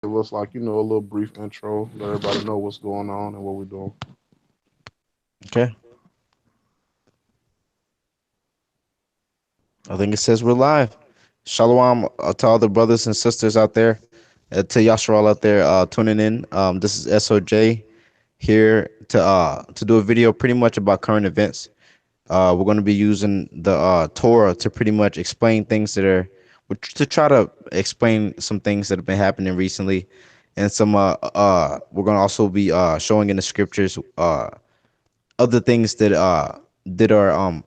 give us like a little brief intro, let everybody know what's going on and what we're doing. Okay. I think it says we're live. Shalom to all the brothers and sisters out there, to Yashar out there tuning in. This is SOJ here to do a video pretty much about current events. We're going to be using the Torah to pretty much explain things that are to try to explain some things that have been happening recently, and some we're going to also be showing in the scriptures other things that are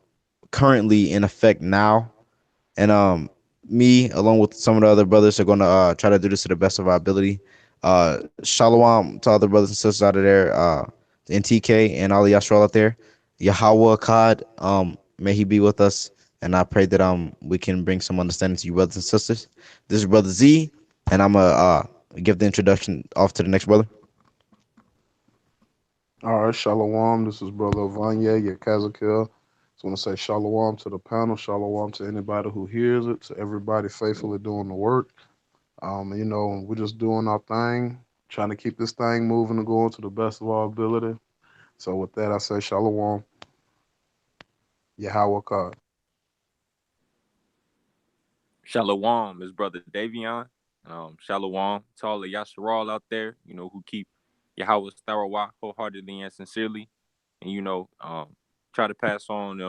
currently in effect now. And me along with some of the other brothers are going to try to do this to the best of our ability. Shalom to all the brothers and sisters out of there, in TK and all the Yashral out there. Yahweh Akkad, may he be with us, and I pray that we can bring some understanding to you brothers and sisters. This is brother Z, and I'm gonna give the introduction off to the next brother. All right, Shalom. This is Brother Vanya, your Kazakil. Just want to say Shalom to the panel, Shalom to anybody who hears it, to everybody faithfully doing the work. We're just doing our thing, trying to keep this thing moving and going to the best of our ability. So with that, I say Shalom, Yahweh God. Shalom, his brother Davion. Shalom to all the Yasharal out there, who keep Yahweh's Tharawah wholeheartedly and sincerely. And, try to pass on,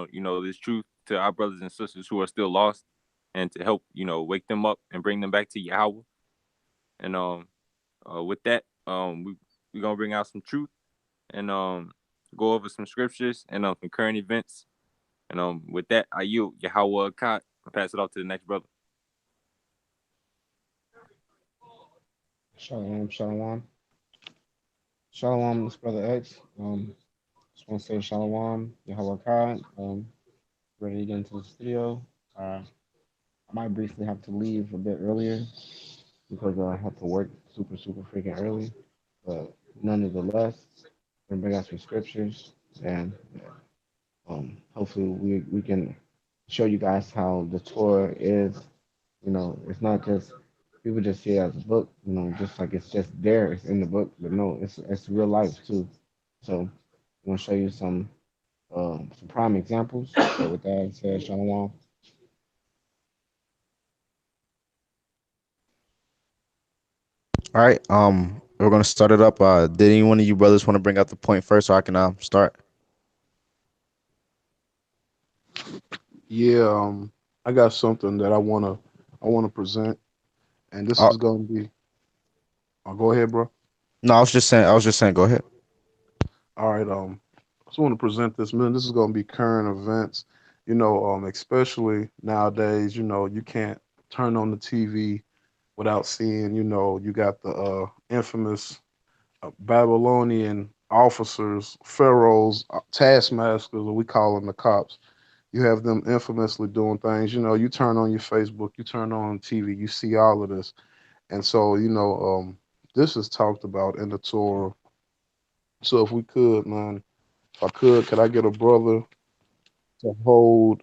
this truth to our brothers and sisters who are still lost and to help, wake them up and bring them back to Yahweh. And with that, we're going to bring out some truth and go over some scriptures and some current events. And with that, I yield Yahweh Akkad and pass it off to the next brother. Shalom, shalom. Shalom, this brother X. Just want to say shalom, Yahweh Kai. Ready to get into this video. I might briefly have to leave a bit earlier because I have to work super freaking early. But nonetheless, we're gonna bring out some scriptures and hopefully we can show you guys how the Torah is. It's not just people just see it as a book, just like it's just there, it's in the book, but no, it's real life too. So I'm gonna show you some prime examples. So with that said, Shalom. All right. We're gonna start it up. Did any one of you brothers want to bring out the point first, so I can start? Yeah, I got something that I wanna present, and this Oh is gonna be. Oh, go ahead, bro. no, I was just saying. I was just saying. Go ahead. All right, I just want to present this, man. This is going to be current events, especially nowadays. You can't turn on the TV without seeing, you got the infamous Babylonian officers, pharaohs, taskmasters, or we call them the cops. You have them infamously doing things. You turn on your Facebook, you turn on TV, you see all of this, and so this is talked about in the Torah. So if we could, man, if I could I get a brother to hold?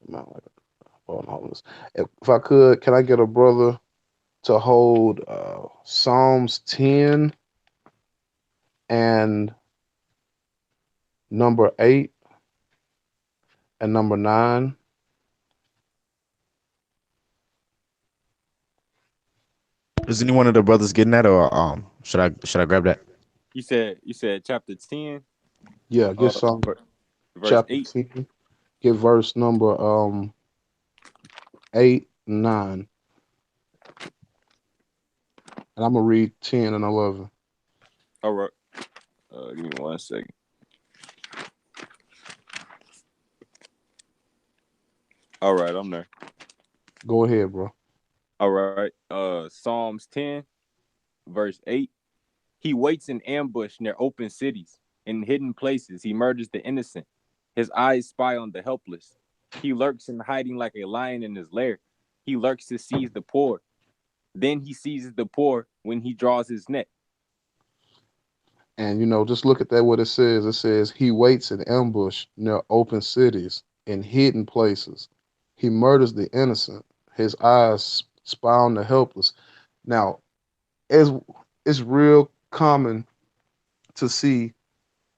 Man, hold on this. If I could, can I get a brother to hold Psalms 10 and number 8 and number 9? Is any one of the brothers getting that, or should I grab that? You said chapter 10, Yeah, get uh, some verse chapter 8. 10, get verse number 8 and 9, and I'm gonna read 10 and 11. All right. Give me 1 second. All right, I'm there. Go ahead, bro. All right. Psalms 10, verse 8. He waits in ambush near open cities. In hidden places, he murders the innocent. His eyes spy on the helpless. He lurks in hiding like a lion in his lair. He lurks to seize the poor. Then he seizes the poor when he draws his net. And just look at that. What it says. It says he waits in ambush near open cities, in hidden places. He murders the innocent. His eyes spy on the helpless. Now, it's it's real common to see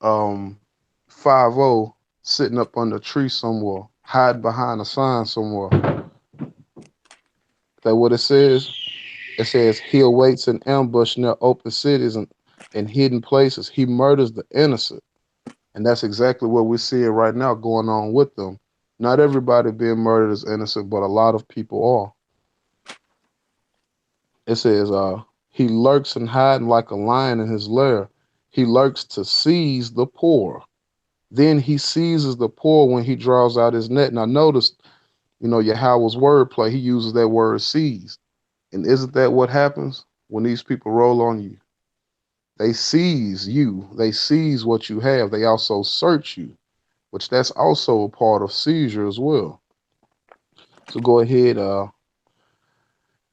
5 sitting up under a tree somewhere, hiding behind a sign somewhere. That what it says? It says he awaits an ambush near open cities and hidden places. He murders the innocent. And that's exactly what we're seeing right now going on with them. Not everybody being murdered is innocent, but a lot of people are. It says, he lurks and hiding like a lion in his lair. He lurks to seize the poor. Then he seizes the poor when he draws out his net. Now notice, Yahweh's wordplay, he uses that word seize. And isn't that what happens when these people roll on you? They seize you. They seize what you have. They also search you, which that's also a part of seizure as well. So go ahead.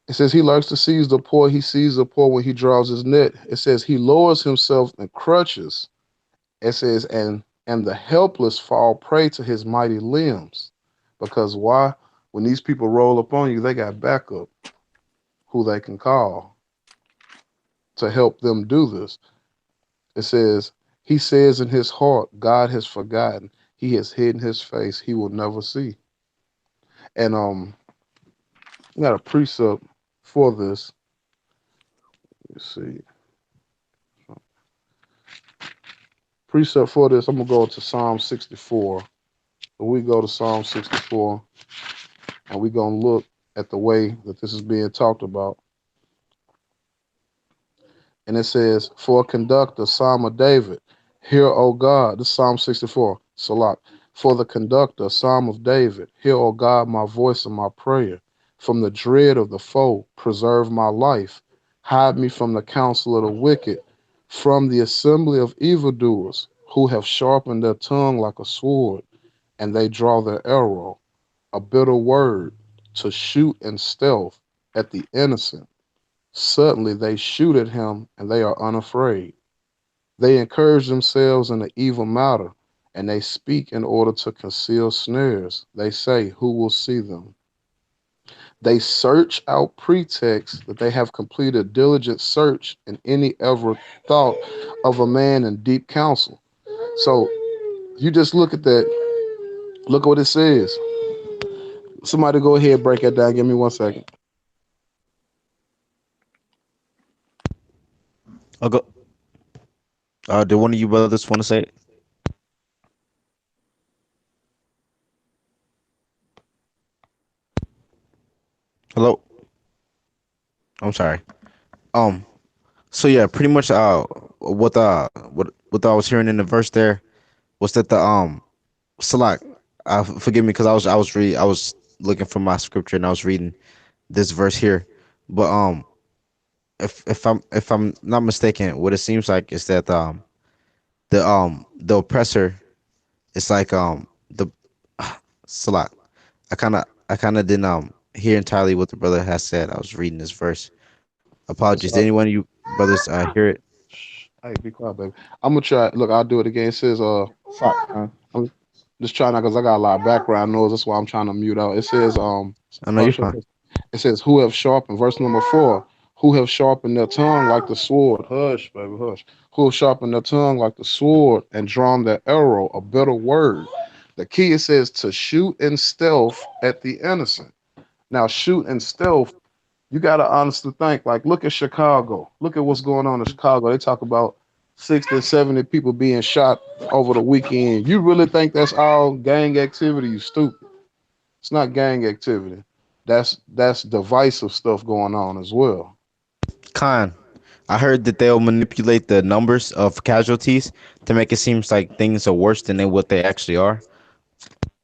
It says he likes to seize the poor. He sees the poor when he draws his net. It says he lowers himself in crutches. It says and the helpless fall prey to his mighty limbs. Because why? When these people roll up on you, they got backup who they can call to help them do this. It says he says in his heart, God has forgotten. He has hidden his face. He will never see. And we got a precept for this. Let's see. Precept for this, I'm gonna go to Psalm 64. So we go to Psalm 64 and we're gonna look at the way that this is being talked about. And it says, for a conductor, Psalm of David, hear, O God, this is Psalm 64, Salah. For the conductor, Psalm of David, hear, O God, my voice and my prayer. From the dread of the foe, preserve my life. Hide me from the counsel of the wicked, from the assembly of evildoers, who have sharpened their tongue like a sword, and they draw their arrow, a bitter word, to shoot in stealth at the innocent. Suddenly they shoot at him, and they are unafraid. They encourage themselves in the evil matter, and they speak in order to conceal snares. They say, who will see them? They search out pretexts that they have completed diligent search in any ever thought of a man in deep counsel. So you just look at that. Look at what it says. Somebody go ahead, break that down. Give me 1 second. I'll go. Did one of you brothers want to say it? Hello. I'm sorry. Um. So yeah, pretty much. What I was hearing in the verse there was that the Salak. Forgive me because I was looking for my scripture and I was reading this verse here, but if I'm not mistaken, what it seems like is that the oppressor is like the Salak. I kind of didn't hear entirely what the brother has said. I was reading this verse. Apologies. It's Did any one of you brothers hear it? Hey, be quiet, baby. I'm gonna try. Look, I'll do it again. It says, Fuck, huh? I'm just trying because I got a lot of background noise. That's why I'm trying to mute out. It says, I know you're fine. it says, who have sharpened, verse number 4, who have sharpened their tongue like the sword. Hush, baby, hush. Who have sharpened their tongue like the sword and drawn their arrow, a bitter word. The key, it says, to shoot in stealth at the innocent. Now, shoot in stealth, you got to honestly think, like, look at Chicago. Look at what's going on in Chicago. They talk about 60 and 70 people being shot over the weekend. You really think that's all gang activity? You stupid. It's not gang activity. That's divisive stuff going on as well. Khan, I heard that they'll manipulate the numbers of casualties to make it seem like things are worse than what they actually are.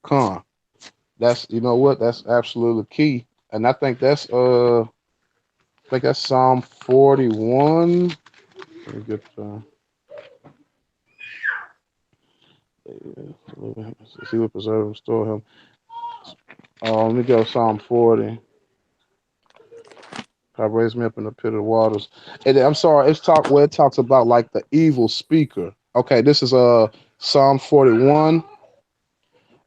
Con. That's you know what? That's absolutely key. And I think that's Psalm 41. Let me get see what preserve and restore him. Let me go Psalm 40. God raised me up in the pit of the waters. And I'm sorry, it's talk where it talks about like the evil speaker. Okay, this is Psalm 41.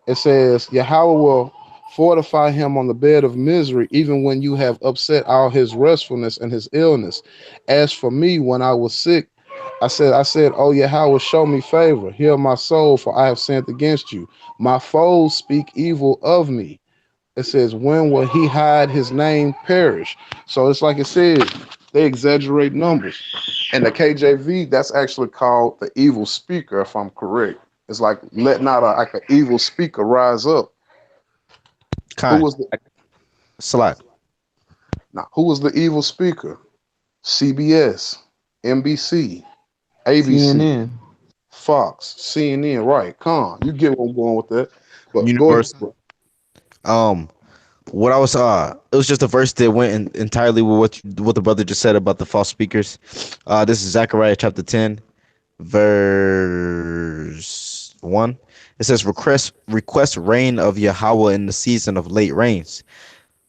It says Yahweh will Fortify him on the bed of misery, even when you have upset all his restfulness and his illness. As for me, when I was sick, I said, oh Yahweh, show me favor. Heal my soul, for I have sinned against you. My foes speak evil of me. It says, when will he hide his name perish? So it's like it said, they exaggerate numbers. And the KJV, that's actually called the evil speaker, if I'm correct. It's like let not like an evil speaker rise up. Who Khan, was the Salak. now? Who was the evil speaker? CBS, NBC, ABC, CNN. Fox, CNN. Right? Come on, you get where I'm going with that. But go ahead, Universal. bro. Um, what I was it was just a verse that went entirely with what the brother just said about the false speakers. This is Zechariah chapter 10, verse 1. It says, request rain of Yahweh in the season of late rains,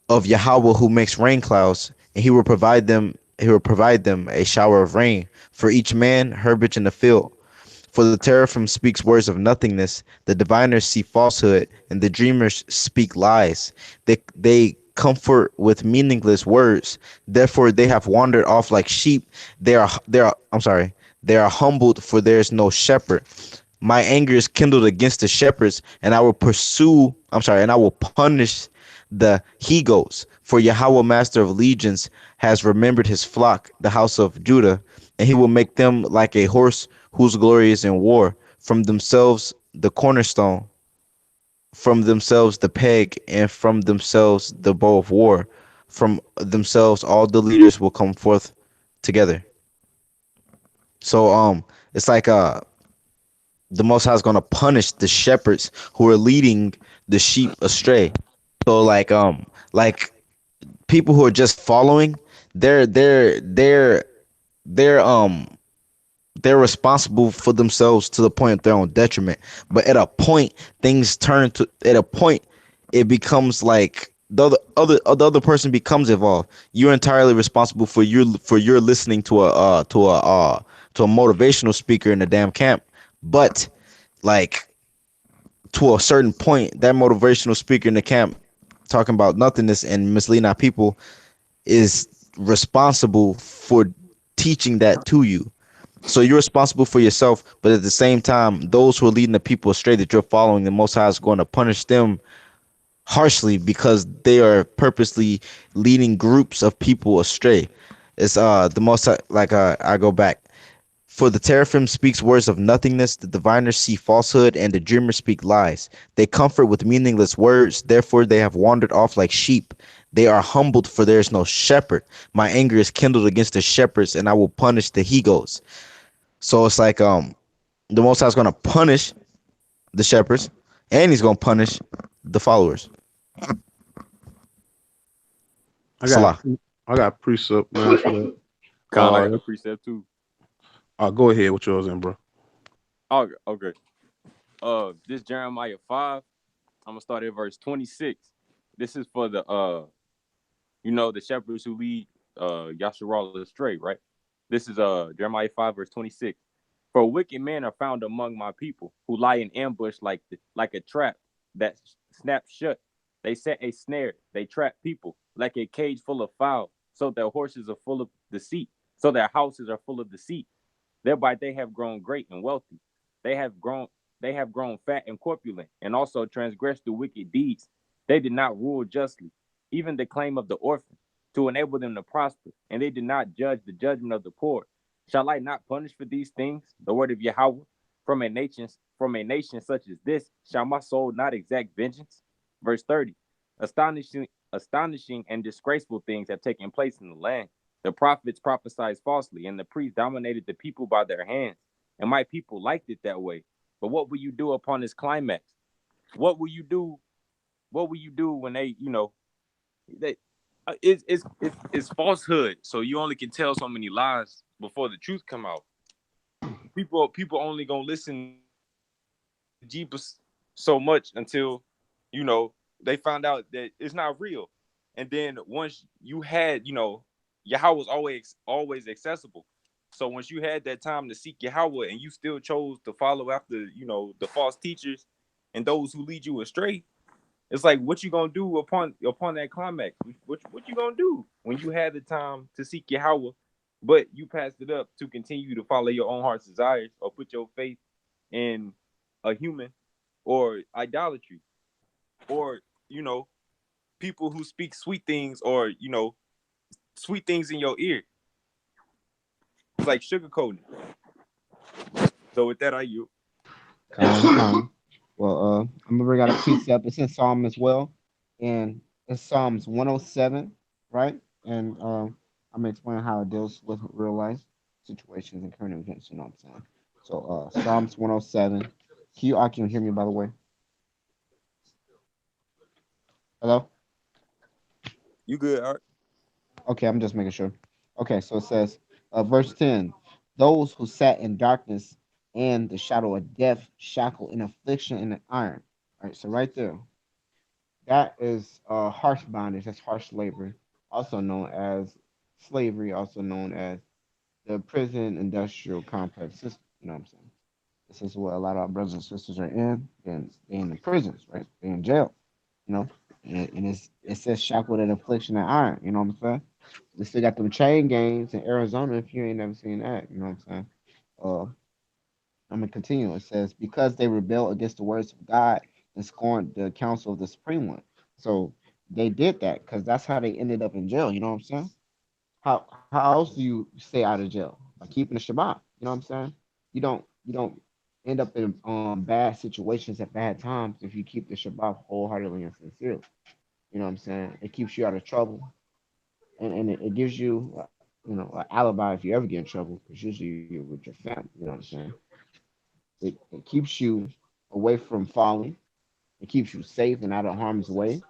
of Yahweh who makes rain clouds, and he will provide them a shower of rain for each man, herbage in the field. For the teraphim speaks words of nothingness, the diviners see falsehood, and the dreamers speak lies. They comfort with meaningless words. Therefore they have wandered off like sheep. They are I'm sorry. They are humbled, for there is no shepherd. My anger is kindled against the shepherds, and I will punish the he goats. For Yahweh, master of legions, has remembered his flock, the house of Judah, and he will make them like a horse whose glory is in war. From themselves the cornerstone, from themselves the peg, and from themselves the bow of war. From themselves all the leaders will come forth together. So it's like the Most High is gonna punish the shepherds who are leading the sheep astray. So like people who are just following, they're they're they're they're they're responsible for themselves to the point of their own detriment. But at a point, things turn to at a point, it becomes like the other person becomes involved. You're entirely responsible for your listening to a motivational speaker in the damn camp. But like to a certain point, that motivational speaker in the camp talking about nothingness and misleading our people is responsible for teaching that to you. So you're responsible for yourself, but at the same time, those who are leading the people astray that you're following, the Most High is going to punish them harshly because they are purposely leading groups of people astray. It's the most like I go back. For the teraphim speaks words of nothingness, the diviners see falsehood, and the dreamers speak lies. They comfort with meaningless words, therefore they have wandered off like sheep. They are humbled, for there is no shepherd. My anger is kindled against the shepherds, and I will punish the he goats. So it's like the Most High is gonna punish the shepherds, and he's gonna punish the followers. I got Salah. I got precept, man, for that. Con, I got a precept too. Go ahead with yours, then, bro. Oh, okay. This Jeremiah 5. I'm gonna start at verse 26. This is for the the shepherds who lead Yasharal astray, right? This is Jeremiah 5 verse 26. For wicked men are found among my people who lie in ambush like a trap that snaps shut. They set a snare, they trap people like a cage full of fowl, so their horses are full of deceit, so their houses are full of deceit. Thereby they have grown great and wealthy. They have grown they have grown fat and corpulent, and also transgressed the wicked deeds. They did not rule justly, even the claim of the orphan, to enable them to prosper, and they did not judge the judgment of the poor. Shall I not punish for these things? The word of Yahweh, from a nation such as this, shall my soul not exact vengeance? Verse 30. Astonishing and disgraceful things have taken place in the land. The prophets prophesied falsely, and the priests dominated the people by their hands. And my people liked it that way. But what will you do upon this climax? What will you do? What will you do when they it's falsehood. So you only can tell so many lies before the truth come out. People only gonna listen to Jeepers so much until they found out that it's not real. And then once you had Yahweh was always accessible. So once you had that time to seek Yahweh and you still chose to follow after the false teachers and those who lead you astray, It's like what you gonna do upon that climax? What you gonna do when you had the time to seek Yahweh, but you passed it up to continue to follow your own heart's desires or put your faith in a human or idolatry or people who speak sweet things or sweet things in your ear. It's like sugarcoating. So with that, I you. Con. Well, I'm gonna bring out a precept. It's in Psalm as well, and it's Psalms 107, right? And I'm gonna explain how it deals with real life situations and current events. You know what I'm saying? So, Psalms 107. I can hear me by the way. Hello. You good, Art? Okay, I'm just making sure. Okay, so it says, verse 10, those who sat in darkness and the shadow of death, shackle in affliction and in iron. All right, so right there, that is harsh bondage, that's harsh labor, also known as slavery, also known as the prison industrial complex system. You know what I'm saying? This is what a lot of our brothers and sisters are in. And they're in the prisons, right? They're in jail, you know? And it says shackled in affliction and iron, you know what I'm saying? We still got them chain gangs in Arizona if you ain't never seen that. You know what I'm saying? Uh, I'm gonna continue. It says because they rebelled against the words of God and scorned the counsel of the Supreme One. So they did that because that's how they ended up in jail. You know what I'm saying? How else do you stay out of jail? By keeping the Shabbat. You know what I'm saying? You don't end up in bad situations at bad times if you keep the Shabbat wholeheartedly and sincerely. You know what I'm saying? It keeps you out of trouble and it gives you an alibi if you ever get in trouble because usually you're with your family. You know what I'm saying? It keeps you away from falling. It keeps you safe and out of harm's way.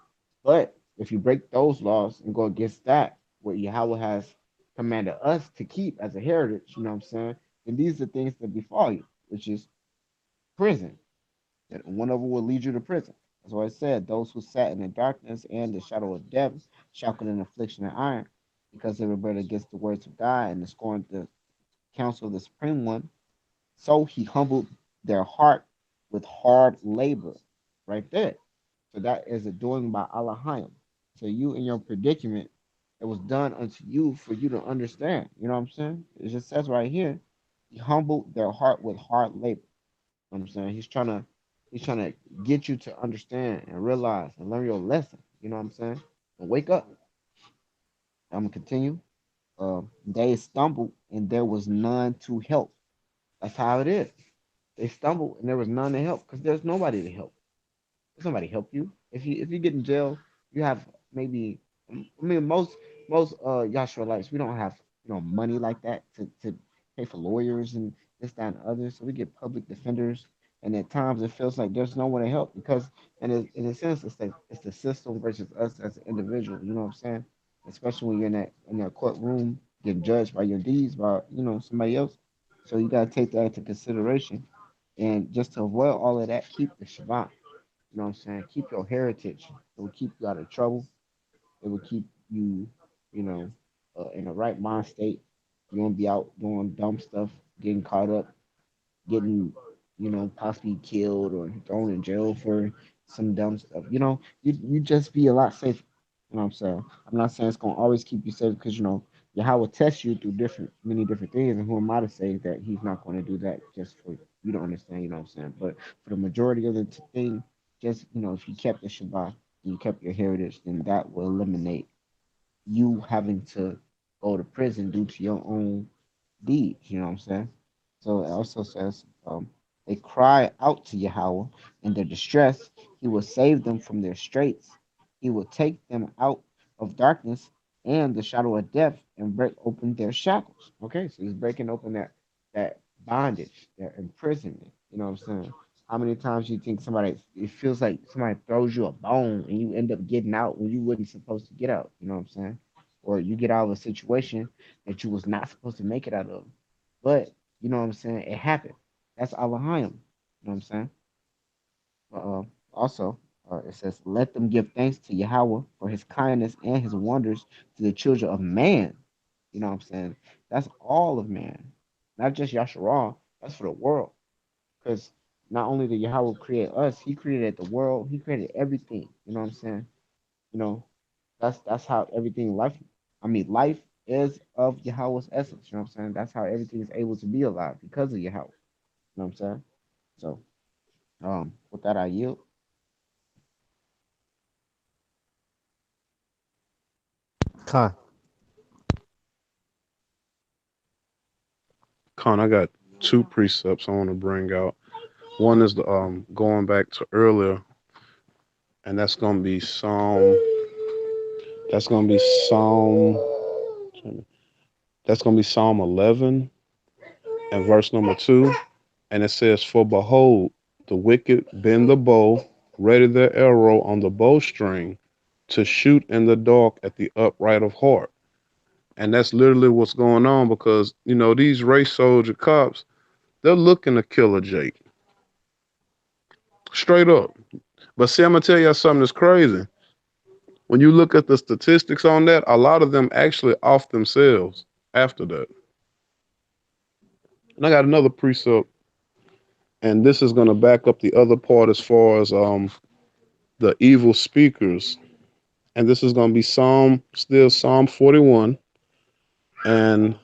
But if you break those laws and go against that, what Yahweh has commanded us to keep as a heritage, you know what I'm saying? And these are things that befall you, which is prison. And one of them will lead you to prison. That's why it said, those who sat in the darkness and the shadow of death, shackled in affliction and iron, because they rebelled against the words of God and scorned the counsel of the Supreme One. So he humbled their heart with hard labor. Right there. So that is a doing by Allahim. So you in your predicament, it was done unto you for you to understand. You know what I'm saying? It just says right here, he humbled their heart with hard labor. You know what I'm saying? He's trying to get you to understand and realize and learn your lesson. You know what I'm saying? And wake up. I'm gonna continue. They stumbled and there was none to help. That's how it is. They stumbled and there was none to help because there's nobody to help. There's nobody help you. If you get in jail, you have maybe. I mean, most Yasharites, we don't have money like that to pay for lawyers and this that and others. So we get public defenders, and at times it feels like there's no one to help because in a sense it's the system versus us as an individual. You know what I'm saying? Especially when you're in that courtroom getting judged by your deeds by somebody else. So you gotta take that into consideration. And just to avoid all of that, keep the Shabbat. You know what I'm saying? Keep your heritage. It will keep you out of trouble. It will keep you, in the right mind state. You won't be out doing dumb stuff, getting caught up, getting, possibly killed or thrown in jail for some dumb stuff. You just be a lot safer. You know what I'm saying? I'm not saying it's gonna always keep you safe because Yahweh will test you through many different things, and who am I to say that He's not going to do that just for you to understand? You know what I'm saying? But for the majority of the thing, just if you kept the Shabbat and you kept your heritage, then that will eliminate you having to go to prison due to your own deeds. You know what I'm saying? So it also says, they cry out to Yahweh in their distress. He will save them from their straits. He will take them out of darkness and the shadow of death and break open their shackles. Okay, so he's breaking open that bondage, that imprisonment. You know what I'm saying? How many times do you think it feels like somebody throws you a bone and you end up getting out when you wasn't supposed to get out? You know what I'm saying? Or you get out of a situation that you was not supposed to make it out of. But you know what I'm saying? It happened. That's Allahayim. You know what I'm saying? Also, it says, let them give thanks to Yahweh for his kindness and his wonders to the children of man. You know what I'm saying? That's all of man, not just Yasharal. That's for the world. Because not only did Yahweh create us, He created the world. He created everything. You know what I'm saying? You know, that's how everything life. I mean, life is of Yahweh's essence. You know what I'm saying? That's how everything is able to be alive because of Yahweh. You know what I'm saying? So, with that, I yield. Con, Con, I got two precepts I want to bring out. One is the going back to earlier, and that's gonna be Psalm. That's gonna be Psalm. That's gonna be Psalm 11 and verse number 2, and it says, "For behold, the wicked bend the bow, ready their arrow on the bowstring, to shoot in the dark at the upright of heart." And that's literally what's going on because these race soldier cops, they're looking to kill a Jake straight up. But see, I'm gonna tell you something that's crazy. When you look at the statistics on that, a lot of them actually off themselves after that. And I got another precept, and this is gonna back up the other part as far as the evil speakers. And this is gonna be Psalm 41, and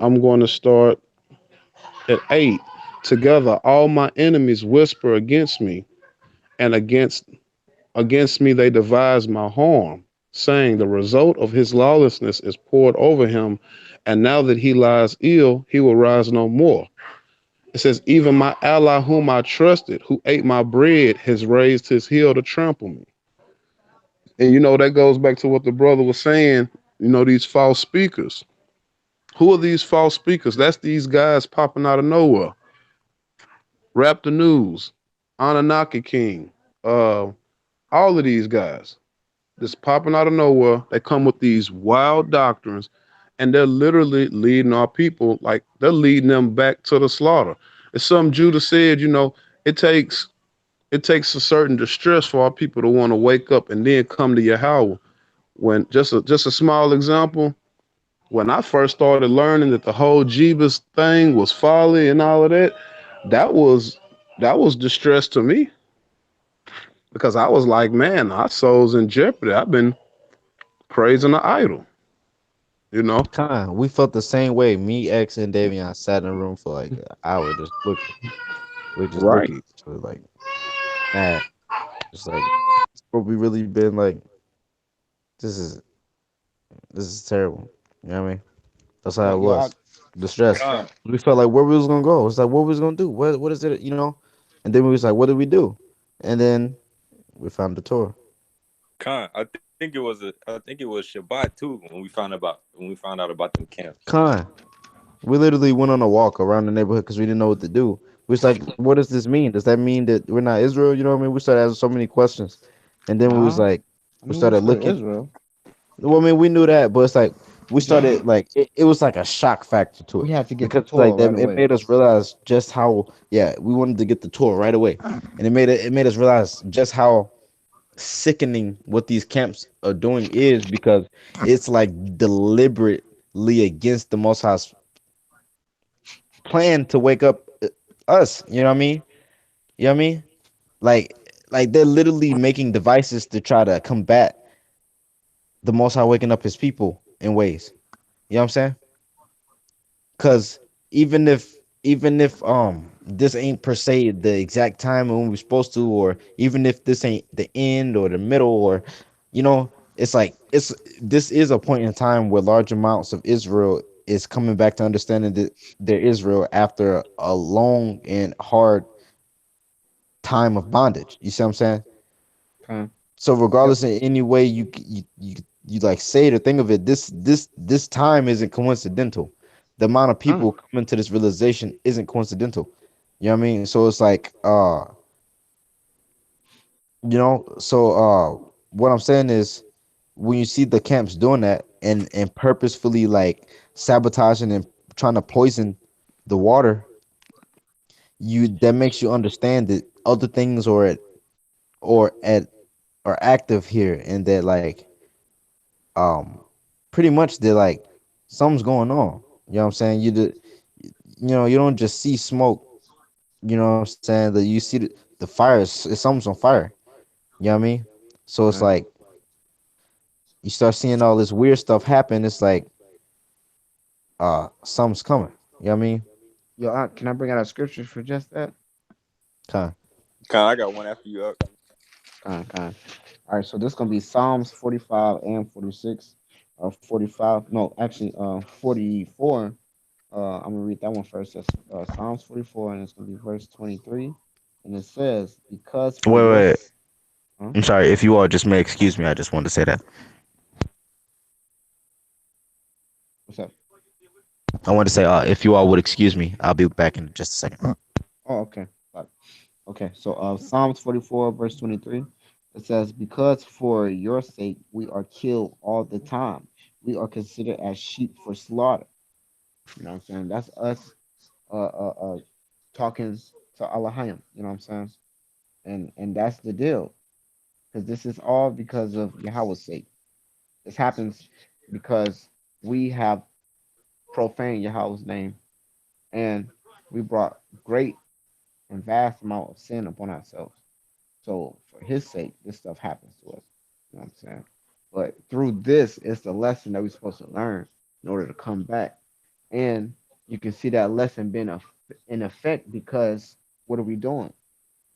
I'm going to start at 8. Together, all my enemies whisper against me, and against me they devise my harm, saying, "The result of his lawlessness is poured over him, and now that he lies ill, he will rise no more." It says, "Even my ally whom I trusted, who ate my bread, has raised his heel to trample me." And that goes back to what the brother was saying, these false speakers. Who are these false speakers? That's these guys popping out of nowhere. Rap the News, Anunnaki King, all of these guys just popping out of nowhere. They come with these wild doctrines, and they're literally leading our people, like they're leading them back to the slaughter. As some Judah said, it takes it takes a certain distress for our people to want to wake up and then come to Yahweh. When just a small example, when I first started learning that the whole Jeebus thing was folly and all of that, that was that was distress to me because I was like, man, our souls in jeopardy. I've been praising the idol, you know. Con, we felt the same way. Me, X, and Davion sat in a room for like an hour, just looking. We just look Right. at each other like mad. Just like, bro, we really been like, this is this is terrible. You know what I mean? That's how it Yo, was. The stress. Con, We felt like where we was gonna go. It's like what we was gonna do. What is it? You know? And then we was like, what did we do? And then we found the tour. Con. I think it was Shabbat too when we found out about them camps. Con. We literally went on a walk around the neighborhood because we didn't know what to do. We was like, what does this mean? Does that mean that we're not Israel? You know what I mean? We started asking so many questions. And then we was nah. like, I we mean, we started still looking. Israel. Well, I mean, we knew that, but it's like we started like it was like a shock factor to We it had to get the because like Torah that right it away. made us realize just how we wanted to get the tour right away, and it made us realize just how sickening what these camps are doing is because it's like deliberately against the Most High's plan to wake up us. You know what I mean? You know what I mean? Like they're literally making devices to try to combat the Most High waking up His people in ways. You know what I'm saying? Because even if this ain't per se the exact time when we're supposed to, or even if this ain't the end or the middle, or it's like this is a point in time where large amounts of Israel is coming back to understanding that they're Israel after a long and hard time of bondage. You see what I'm saying? Con. So Yep. regardless in any way you like say it or think of it, this time isn't coincidental. The amount of Con. people coming to this realization isn't coincidental. You know what I mean? So it's like what I'm saying is when you see the camps doing that and purposefully like sabotaging and trying to poison the water, you that makes you understand that other things or at are active here and that like um pretty much they're like something's going on. You know what I'm saying? You don't just see smoke You know what I'm saying? That you see the fire is it's almost on fire. You know what I mean? So it's Right. like you start seeing all this weird stuff happen. It's like something's coming. You know what I mean? Yo, can I bring out a scripture for just that? Kind. Kyle, I got one after you up. Kind. All right, so this is gonna be Psalms 45 and 46. 45, no, actually, 44. I'm gonna read that one first. That's Psalms 44, and it's gonna be verse 23, and it says, "Because for Wait, your, wait. huh? I'm sorry. If you all just may excuse me, I just wanted to say that. What's up? I wanted to say, if you all would excuse me, I'll be back in just a second. Oh, okay. Got it. Okay, so Psalms 44, verse 23, it says, "Because for your sake we are killed all the time. We are considered as sheep for slaughter." You know what I'm saying? That's us talking to Allahim. You know what I'm saying? And that's the deal. Because this is all because of Yahweh's sake. This happens because we have profaned Yahweh's name, and we brought great and vast amount of sin upon ourselves. So for his sake, this stuff happens to us. You know what I'm saying? But through this, it's the lesson that we're supposed to learn in order to come back. And you can see that lesson being in effect because what are we doing?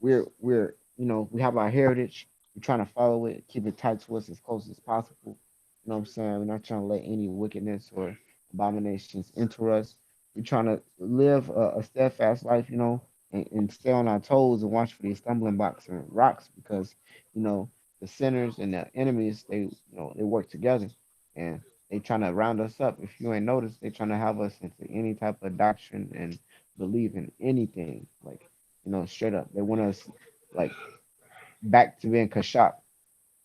We're we have our heritage. We're trying to follow it, keep it tight to us as close as possible. You know what I'm saying? We're not trying to let any wickedness or abominations enter us. We're trying to live a steadfast life, and stay on our toes and watch for these stumbling blocks and rocks because you know the sinners and the enemies they work together and they trying to round us up. If you ain't noticed, they trying to have us into any type of doctrine and believe in anything like straight up. They want us like back to being kashap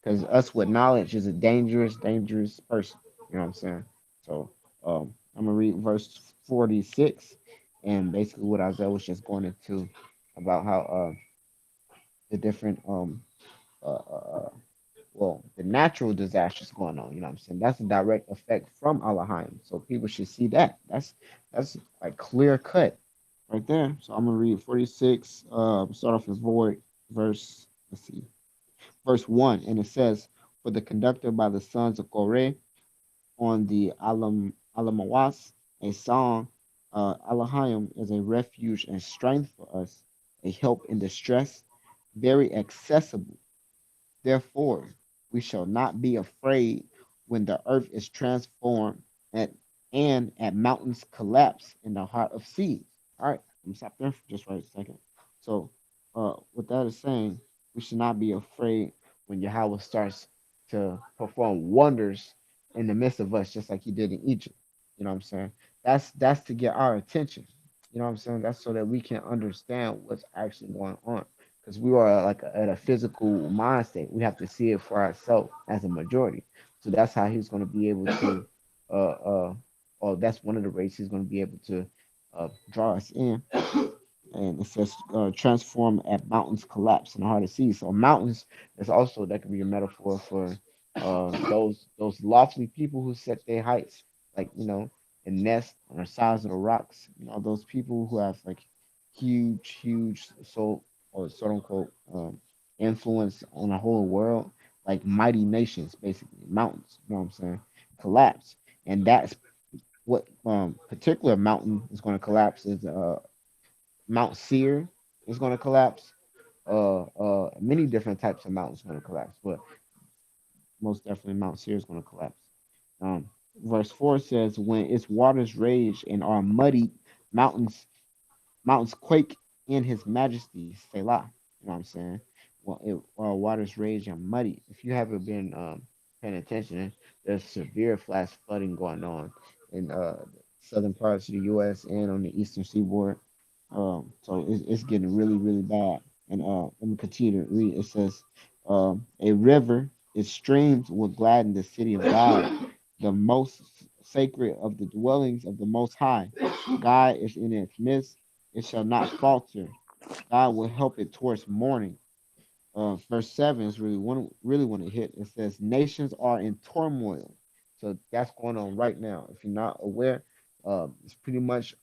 because us with knowledge is a dangerous, dangerous person. You know what I'm saying? So I'm gonna read verse 46, and basically what Isaiah was just going into about how the different uh, uh, uh, the natural disasters going on. You know what I'm saying? That's a direct effect from Allahim. So people should see that. That's like clear cut right there. So I'm gonna read 46. Start off with void verse. Let's see, verse 1, and it says, "For the conductor by the sons of Koreh on the Alamawas, a song. Alahayim is a refuge and strength for us, a help in distress, very accessible. Therefore, we shall not be afraid when the earth is transformed and, and at mountains collapse in the heart of seas." All right, let me stop there for just right a second. So, what that is saying, we should not be afraid when Yahweh starts to perform wonders in the midst of us, just like he did in Egypt. You know what I'm saying? That's to get our attention. You know what I'm saying? That's so that we can understand what's actually going on because we are like at a physical mind state. We have to see it for ourselves as a majority. So that's how he's going to be able to, or that's one of the ways he's going to be able to draw us in. And it says transform at mountains collapse in the heart of sea. So mountains is also that could be a metaphor for those lofty people who set their heights, like and nest on the sides of the rocks. Those people who have like huge so or quote unquote influence on the whole world, like mighty nations, basically mountains. You know what I'm saying? Collapse, and that's what particular mountain is going to collapse is Mount Seir is going to collapse. Many different types of mountains are going to collapse, but most definitely Mount Seir is going to collapse. Um, Verse 4 says, "When its waters rage and are muddy, mountains mountains quake in his majesty, Selah." You know what I'm saying? Waters rage and muddy. If you haven't been paying attention, there's severe flash flooding going on in southern parts of the U.S. and on the eastern seaboard. So it's getting really, really bad. And let me continue to read. It says, "A river, its streams will gladden the city of God, the most sacred of the dwellings of the Most High. God is in its midst; it shall not falter. God will help it towards morning." Verse 7 is really want to hit. It says, "Nations are in turmoil." So that's going on right now. If you're not aware, it's pretty much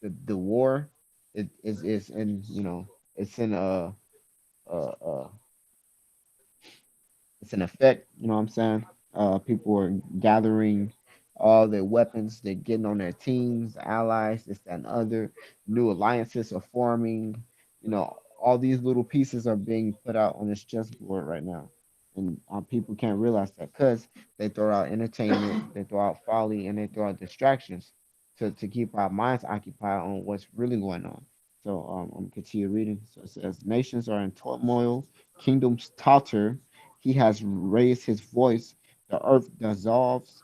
the war. It's in, it's in uh it's an effect. You know what I'm saying? People are gathering all their weapons. They're getting on their teams, allies, this, that, and other. New alliances are forming. All these little pieces are being put out on this chessboard right now. And people can't realize that because they throw out entertainment, they throw out folly, and they throw out distractions to keep our minds occupied on what's really going on. So I'm gonna continue reading. So it says, nations are in turmoil, kingdoms totter, he has raised his voice. The earth dissolves.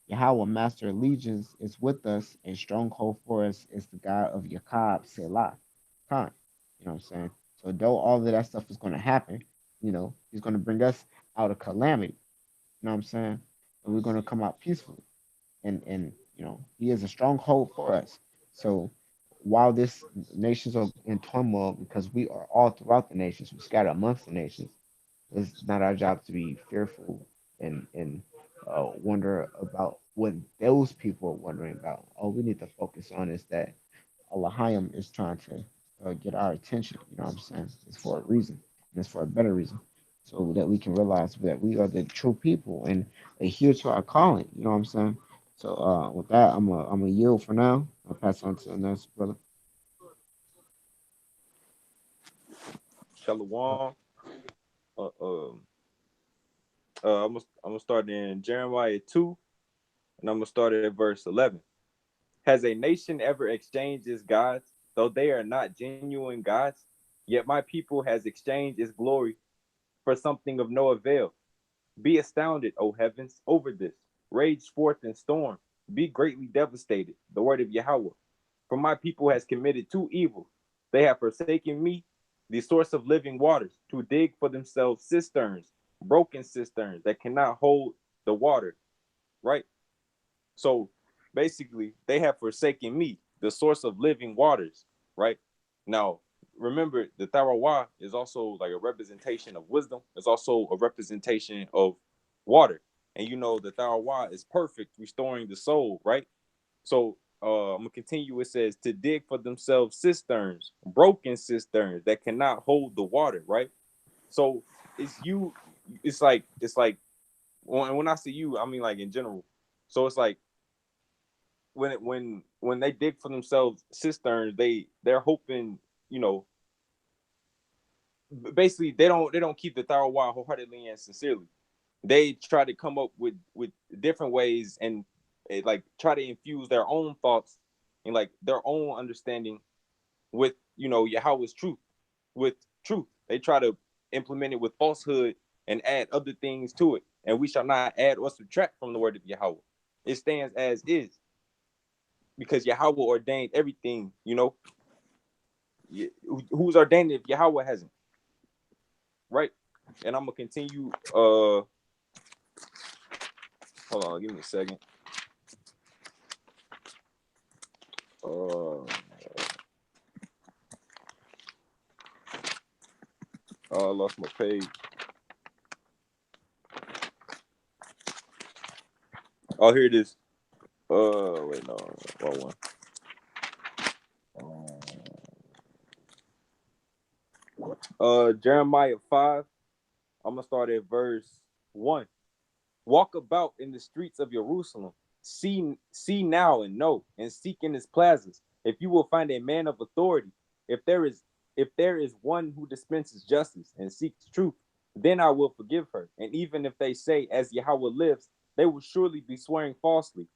Yahweh, master of legions, is with us. A stronghold for us is the God of Yakab, Selah. Khan. You know what I'm saying? So, though all of that stuff is going to happen, he's going to bring us out of calamity. You know what I'm saying? And we're going to come out peacefully. And he is a stronghold for us. So, while this nations are in turmoil, because we are all throughout the nations, we scatter amongst the nations, it's not our job to be fearful and wonder about what those people are wondering about. All we need to focus on is that Allahayim is trying to get our attention. You know what I'm saying? It's for a reason, and it's for a better reason, so that we can realize that we are the true people and adhere to our calling. You know what I'm saying? So with that, I'm a yield for now. I'll pass on to the next brother. Shalom. Uh, um, I'm gonna start in Jeremiah 2, and I'm gonna start at verse 11. Has a nation ever exchanged its gods, though they are not genuine gods? Yet my people has exchanged its glory for something of no avail. Be astounded, O heavens, over this. Rage forth in storm. Be greatly devastated. The word of Yahweh. For my people has committed two evils. They have forsaken me, the source of living waters, to dig for themselves cisterns, broken cisterns that cannot hold the water. Right? So basically, they have forsaken me, the source of living waters. Right? Now, remember, the Tarawa is also like a representation of wisdom. It's also a representation of water. And the Tarawa is perfect, restoring the soul, right? So I'm gonna continue. It says to dig for themselves cisterns, broken cisterns that cannot hold the water, right? So it's you. It's like when I say you, I mean like in general. So it's like when they dig for themselves cisterns, they're hoping, you know, basically they don't keep the thorough wild wholeheartedly and sincerely. They try to come up with different ways and like try to infuse their own thoughts and like their own understanding with Yahweh's truth, with truth. They try to implement it with falsehood and add other things to it. And we shall not add or subtract from the word of Yahweh. It stands as is because Yahweh ordained everything. Who's ordained if Yahweh hasn't, right? And I'm gonna continue. Hold on, give me a second. Uh, I lost my page. Oh, here it is. Wait, no, wrong one. Jeremiah 5. I'm gonna start at verse 1. Walk about in the streets of Jerusalem. See now and know, and seek in its plazas. If you will find a man of authority, if there is if there is one who dispenses justice and seeks truth, then I will forgive her. And even if they say, as Yahweh lives, they will surely be swearing falsely.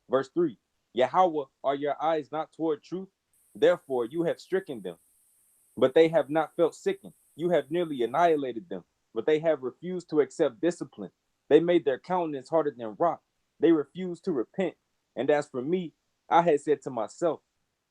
Verse 3. Yahweh, are your eyes not toward truth? Therefore you have stricken them, but they have not felt sickened. You have nearly annihilated them, but they have refused to accept discipline. They made their countenance harder than rock. They refused to repent. And as for me, I had said to myself,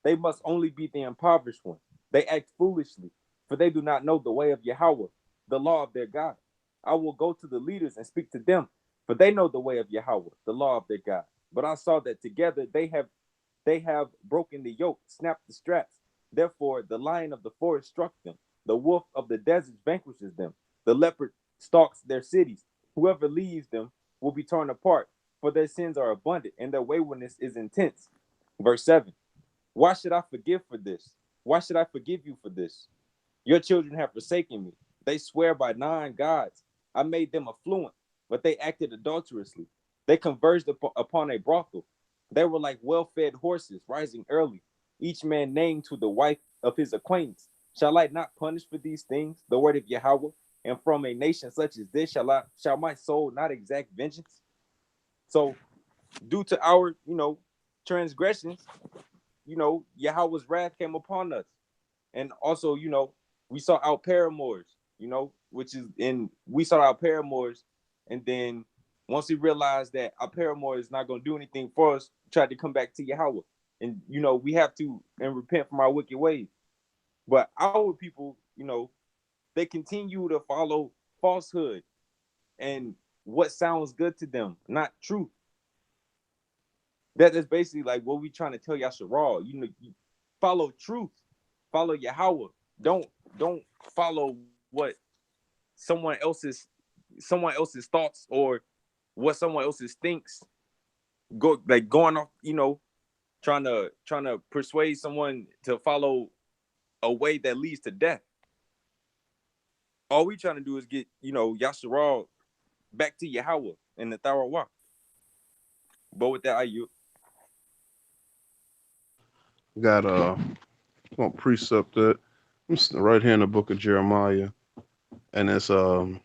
they must only be the impoverished one. They act foolishly, for they do not know the way of Yahweh, the law of their God. I will go to the leaders and speak to them, for they know the way of Yahweh, the law of their God. But I saw that together they have broken the yoke, snapped the straps. Therefore, the lion of the forest struck them. The wolf of the desert vanquishes them. The leopard stalks their cities. Whoever leaves them will be torn apart, for their sins are abundant and their waywardness is intense. Verse 7. Why should I forgive for this? Why should I forgive you for this? Your children have forsaken me. They swear by 9 gods. I made them affluent, but they acted adulterously. They converged upon a brothel. They were like well fed horses, rising early, each man named to the wife of his acquaintance. Shall I not punish for these things, the word of Yahweh? And from a nation such as this shall my soul not exact vengeance? So, due to our, transgressions, Yahweh's wrath came upon us. And also, we saw our paramours, which is in we saw our paramours, and then once we realized that our paramour is not going to do anything for us, we tried to come back to Yahweh. And we have to and repent from our wicked ways. But our people, they continue to follow falsehood and what sounds good to them, not truth. That is basically like what we trying to tell Yasharal. You follow truth, follow Yahweh. Don't follow what someone else's thoughts or what someone else's thinks. Going off, trying to persuade someone to follow a way that leads to death. All we trying to do is get Yasharal back to Yahweh in the thorough walk. But with that, Got going precept that right here in the book of Jeremiah, and it's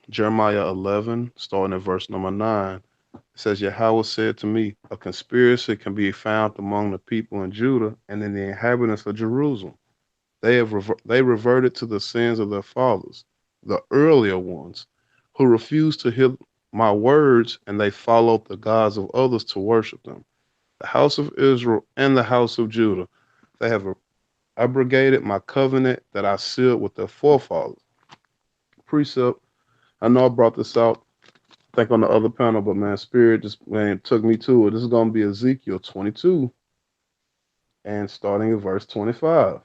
Jeremiah 11, starting at verse number 9. It says, Yahweh said to me, a conspiracy can be found among the people in Judah and in the inhabitants of Jerusalem. They reverted to the sins of their fathers, the earlier ones, who refused to hear my words, and they followed the gods of others to worship them. The house of Israel and the house of Judah, they have abrogated my covenant that I sealed with their forefathers. Precept. I know I brought this out, I think on the other panel, but man, Spirit just took me to it. This is going to be Ezekiel 22 and starting at verse 25.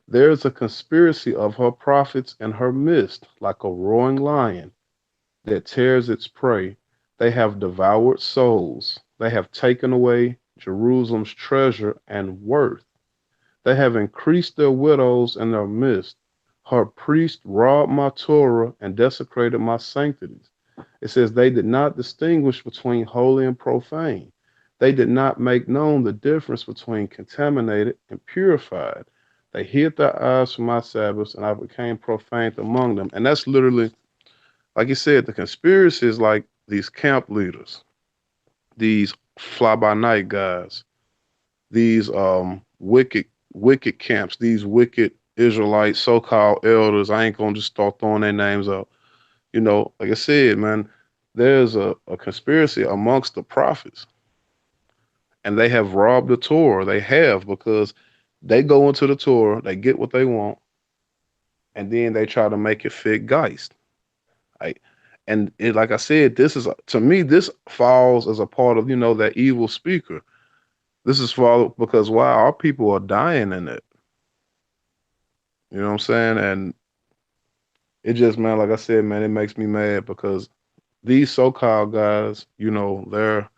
There is a conspiracy of her prophets in her midst, like a roaring lion that tears its prey. They have devoured souls. They have taken away Jerusalem's treasure and worth. They have increased their widows in their midst. Her priests robbed my Torah and desecrated my sanctities. It says they did not distinguish between holy and profane. They did not make known the difference between contaminated and purified. They hid their eyes from my Sabbaths, and I became profane among them. And that's literally, like you said, the conspiracy is like these camp leaders, these fly by night guys, these wicked camps, these wicked Israelite so called elders. I ain't gonna just start throwing their names out. Like I said, man, there's a conspiracy amongst the prophets, and they have robbed the Torah. They have, because they go into the Torah, they get what they want, and then they try to make it fit Geist. Right? And like I said, this is, to me, this falls as a part of that evil speaker. This is for, because why our people are dying in it. You know what I'm saying? And it just, man, like I said, man, it makes me mad because these so-called guys, they're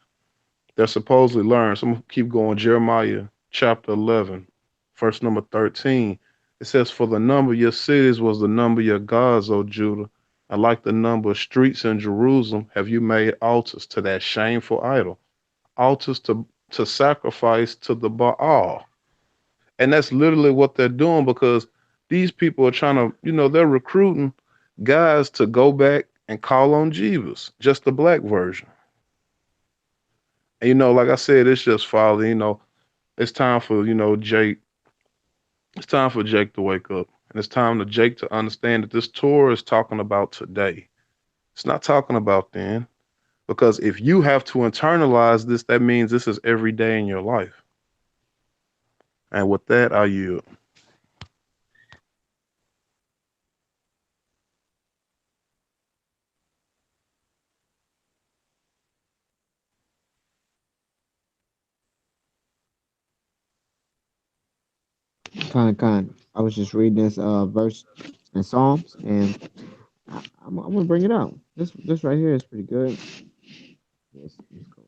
supposedly learned. So I'm gonna keep going. Jeremiah chapter 11, verse number 13. It says, "For the number of your cities was the number of your gods, O Judah, and like the number of streets in Jerusalem, have you made altars to that shameful idol, altars to sacrifice to the Baal." And that's literally what they're doing, because these people are trying to, they're recruiting guys to go back and call on Jesus, just the black version. And like I said, it's just folly. It's time for Jake. It's time for Jake to wake up, and it's time to Jake to understand that this Torah is talking about today. It's not talking about then, because if you have to internalize this, that means this is every day in your life. And with that, I yield. Kind. I was just reading this verse in Psalms, and I'm gonna bring it out. This right here is pretty good. Let's go.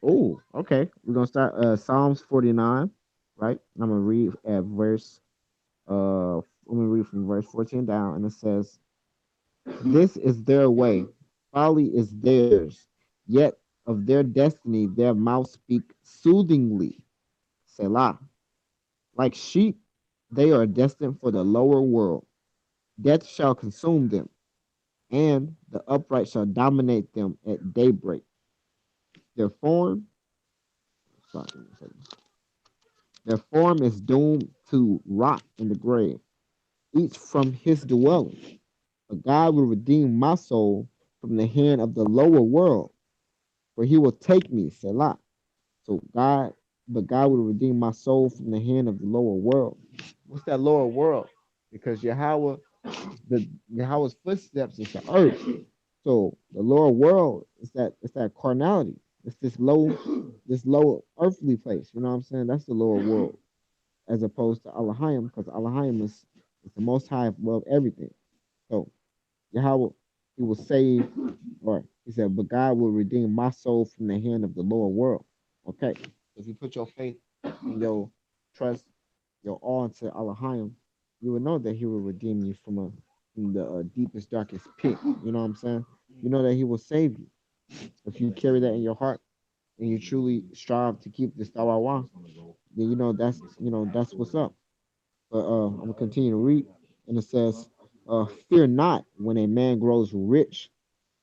Oh, okay. We're gonna start Psalms 49. right? And I'm gonna read at verse let me read from verse 14 down, and it says, "This is their way, folly is theirs, yet of their destiny their mouths speak soothingly. Selah. Like sheep, they are destined for the lower world. Death shall consume them, and the upright shall dominate them at daybreak. Their form, sorry, their form is doomed to rot in the grave, each from his dwelling. But God will redeem my soul from the hand of the lower world, for he will take me, Selah. So but God will redeem my soul from the hand of the lower world. What's that lower world? Because Yahweh's footsteps is the earth. So the lower world is that carnality. It's this low earthly place. You know what I'm saying? That's the lower world, as opposed to Allahim, because Allahim is the most high above everything. So Yahweh, he will save, or he said, but God will redeem my soul from the hand of the lower world. Okay. If you put your faith and your trust, your all into Allahim, you will know that he will redeem you from the deepest, darkest pit. You know what I'm saying? You know that he will save you. If you carry that in your heart and you truly strive to keep this Tawawa, then that's what's up. But I'm gonna continue to read, and it says, "Fear not when a man grows rich,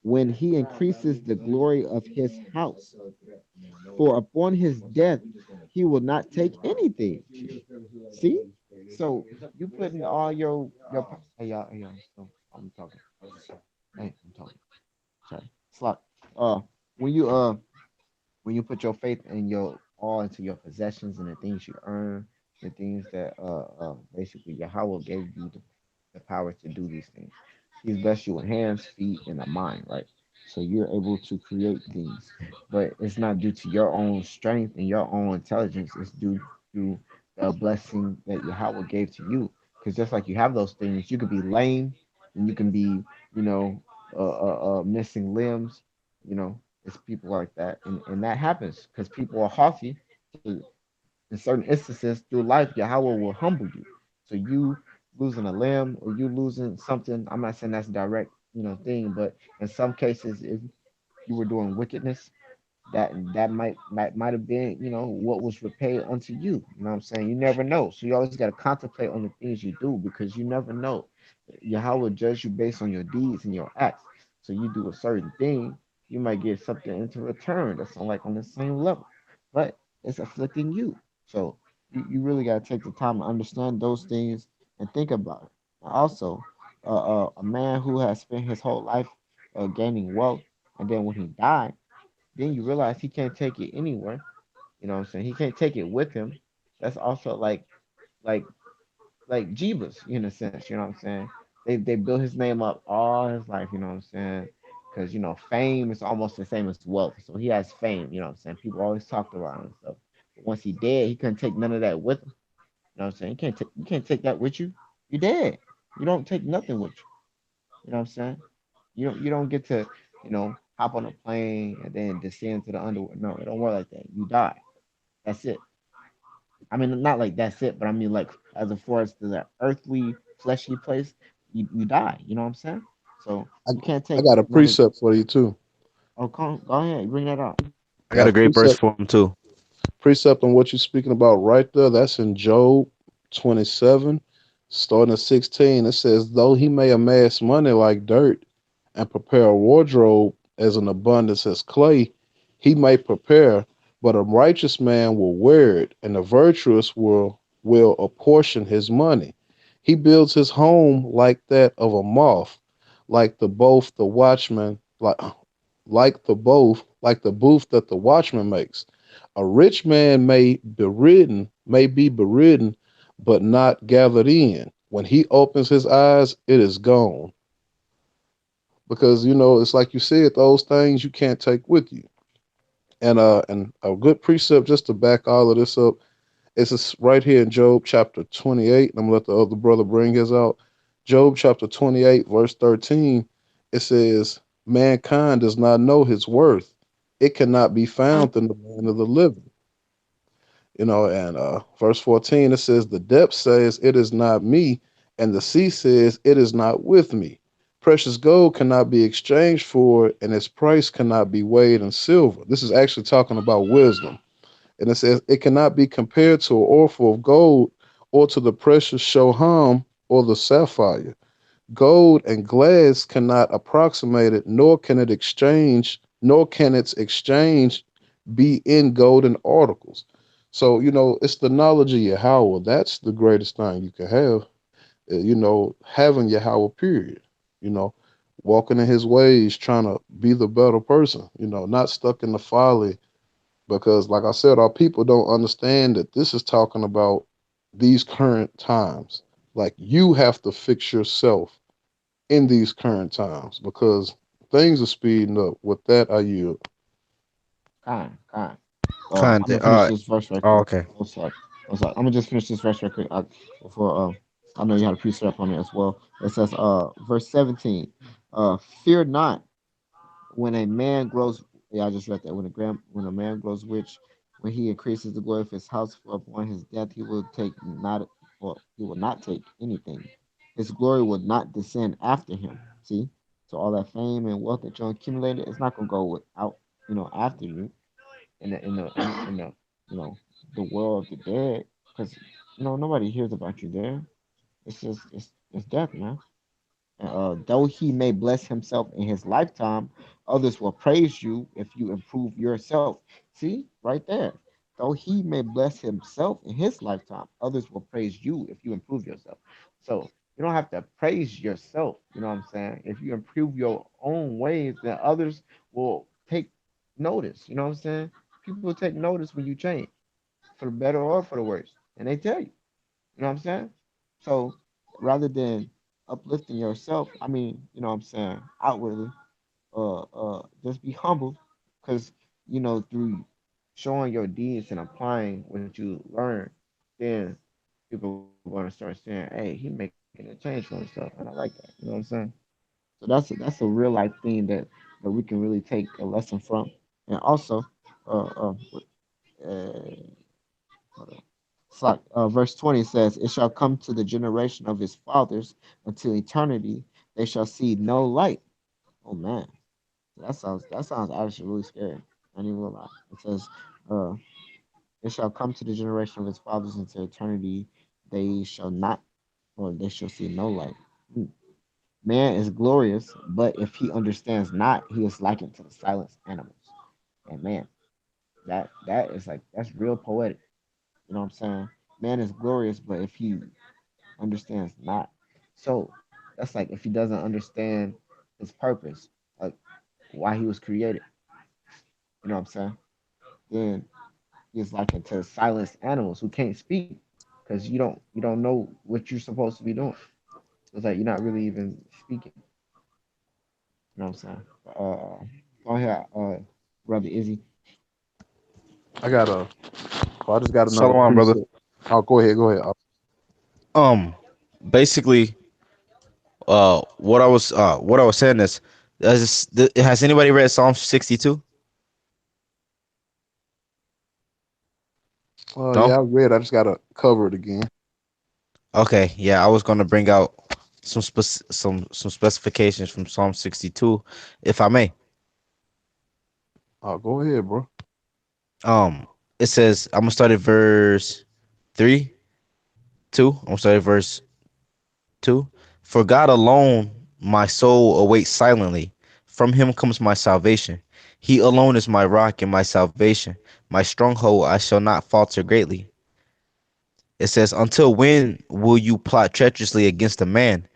when he increases the glory of his house. For upon his death he will not take anything." See, so you putting all your. So I'm talking. Hey, I'm talking. Sorry, slot. Uh, when you put your faith and your all into your possessions and the things you earn, the things that basically Yahweh gave you the power to do these things. He's blessed you with hands, feet, and a mind, right? So you're able to create things, but it's not due to your own strength and your own intelligence. It's due to the blessing that Yahweh gave to you. Because just like you have those things, you could be lame, and you can be, missing limbs. You know, it's people like that, and that happens because people are haughty. So in certain instances through life, Yahweh will humble you. So you losing a limb or you losing something, I'm not saying that's a direct, thing, but in some cases, if you were doing wickedness, that might have been, what was repaid unto you. You know what I'm saying? You never know. So you always got to contemplate on the things you do because you never know. Yahweh will judge you based on your deeds and your acts. So you do a certain thing, you might get something into return that's on the same level, but it's afflicting you. So you really got to take the time to understand those things and think about it. Also, a man who has spent his whole life gaining wealth, and then when he died, then you realize he can't take it anywhere. You know what I'm saying? He can't take it with him. That's also like like Jeebus in a sense. You know what I'm saying? They built his name up all his life. You know what I'm saying? Because fame is almost the same as wealth. So he has fame. You know what I'm saying? People always talked about him and stuff. But once he dead, he couldn't take none of that with him. You know what I'm saying? You can't take that with you. You're dead. You don't take nothing with you. You know what I'm saying? You don't get to, hop on a plane and then descend to the underworld. No, it don't work like that. You die. That's it. I mean, not like that's it, but I mean like as far as to the earthly, fleshy place, you die. You know what I'm saying? So I, you can't I take got a none of. precept for you too. Oh, go ahead, bring that up. I I got got a a great verse precept for him too. precept on what you're speaking about right there. That's in Job 27, starting at 16. It says, though he may amass money like dirt and prepare a wardrobe as an abundance as clay, he may prepare, but a righteous man will wear it, and the virtuous will apportion his money. He builds his home like that of a moth, like the both the watchman like the booth that the watchman makes. A rich man may be beridden, but not gathered in. When he opens his eyes, it is gone. Because it's like you said, those things you can't take with you. And a good precept just to back all of this up is this right here in Job chapter 28. And I'm gonna let the other brother bring his out. Job chapter 28, verse 13. It says, mankind does not know his worth. It cannot be found in the land of the living. And verse 14 it says, "The depth says it is not me, and the sea says it is not with me. Precious gold cannot be exchanged for it, and its price cannot be weighed in silver." This is actually talking about wisdom. And it says, "It cannot be compared to an orphan of gold or to the precious shoham or the sapphire. Gold and glass cannot approximate it, nor can its exchange be in golden articles." So, it's the knowledge of Yahweh. That's the greatest thing you can have. Having Yahweh, period. You know, walking in his ways, trying to be the better person, not stuck in the folly. Because, like I said, our people don't understand that this is talking about these current times. Like, you have to fix yourself in these current times because things are speeding up. With that, I yield. Kind. I'm Kind gonna of. finish this verse right Oh, quick. okay. Oh, sorry. Oh, sorry. I'm gonna just finish this verse right quick before I know you had a precept on it as well. It says verse 17. Fear not when a man grows. Yeah, I just read that. When a man grows rich, when he increases the glory of his house, for upon his death he will not take anything. His glory will not descend after him. See, so all that fame and wealth that you accumulated, it's not gonna go without after you in the the world of the dead, because nobody hears about you there. It's death, man. Though he may bless himself in his lifetime, others will praise you if you improve yourself. See, right there. Though he may bless himself in his lifetime, others will praise you if you improve yourself. So you don't have to praise yourself. You know what I'm saying? If you improve your own ways, then others will take notice. You know what I'm saying? People take notice when you change, for the better or for the worse, and they tell you. You know what I'm saying? So rather than uplifting yourself, I mean, you know what I'm saying, outwardly, just be humble, because through showing your deeds and applying what you learn, then people are going to start saying, "Hey, he making a change for himself," and I like that. You know what I'm saying? So that's a real life thing that we can really take a lesson from, and also, uh, uh, uh hold on. It's like verse 20 says, "It shall come to the generation of his fathers until eternity, they shall see no light." Oh man, that sounds actually really scary. I didn't even lie. It says, uh, "It shall come to the generation of his fathers until eternity, they shall not, or they shall see no light." Hmm. Man is glorious, but if he understands not, he is likened to the silenced animals. And man, that is like that's real poetic. You know what I'm saying? Man is glorious, but if he understands not. So that's like if he doesn't understand his purpose, like why he was created, you know what I'm saying? Then he's like into silenced animals who can't speak because you don't know what you're supposed to be doing. It's like you're not really even speaking. You know what I'm saying? Go ahead, brother Izzy. I got a. Oh, I just got another Shalom, brother. preset. Oh, go ahead. Go ahead. Um, basically, what I was saying is, has anybody read Psalm 62? Yeah, No. I read. I just got to cover it again. Okay, yeah, I was gonna bring out some specifications from Psalm 62, if I may. Oh, go ahead, bro. Um, it says I'm gonna start at verse 3, 2. I'm gonna start at verse 2. For God alone my soul awaits silently. From him comes my salvation. He alone is my rock and my salvation. My stronghold, I shall not falter greatly. It says, until when will you plot treacherously against a man?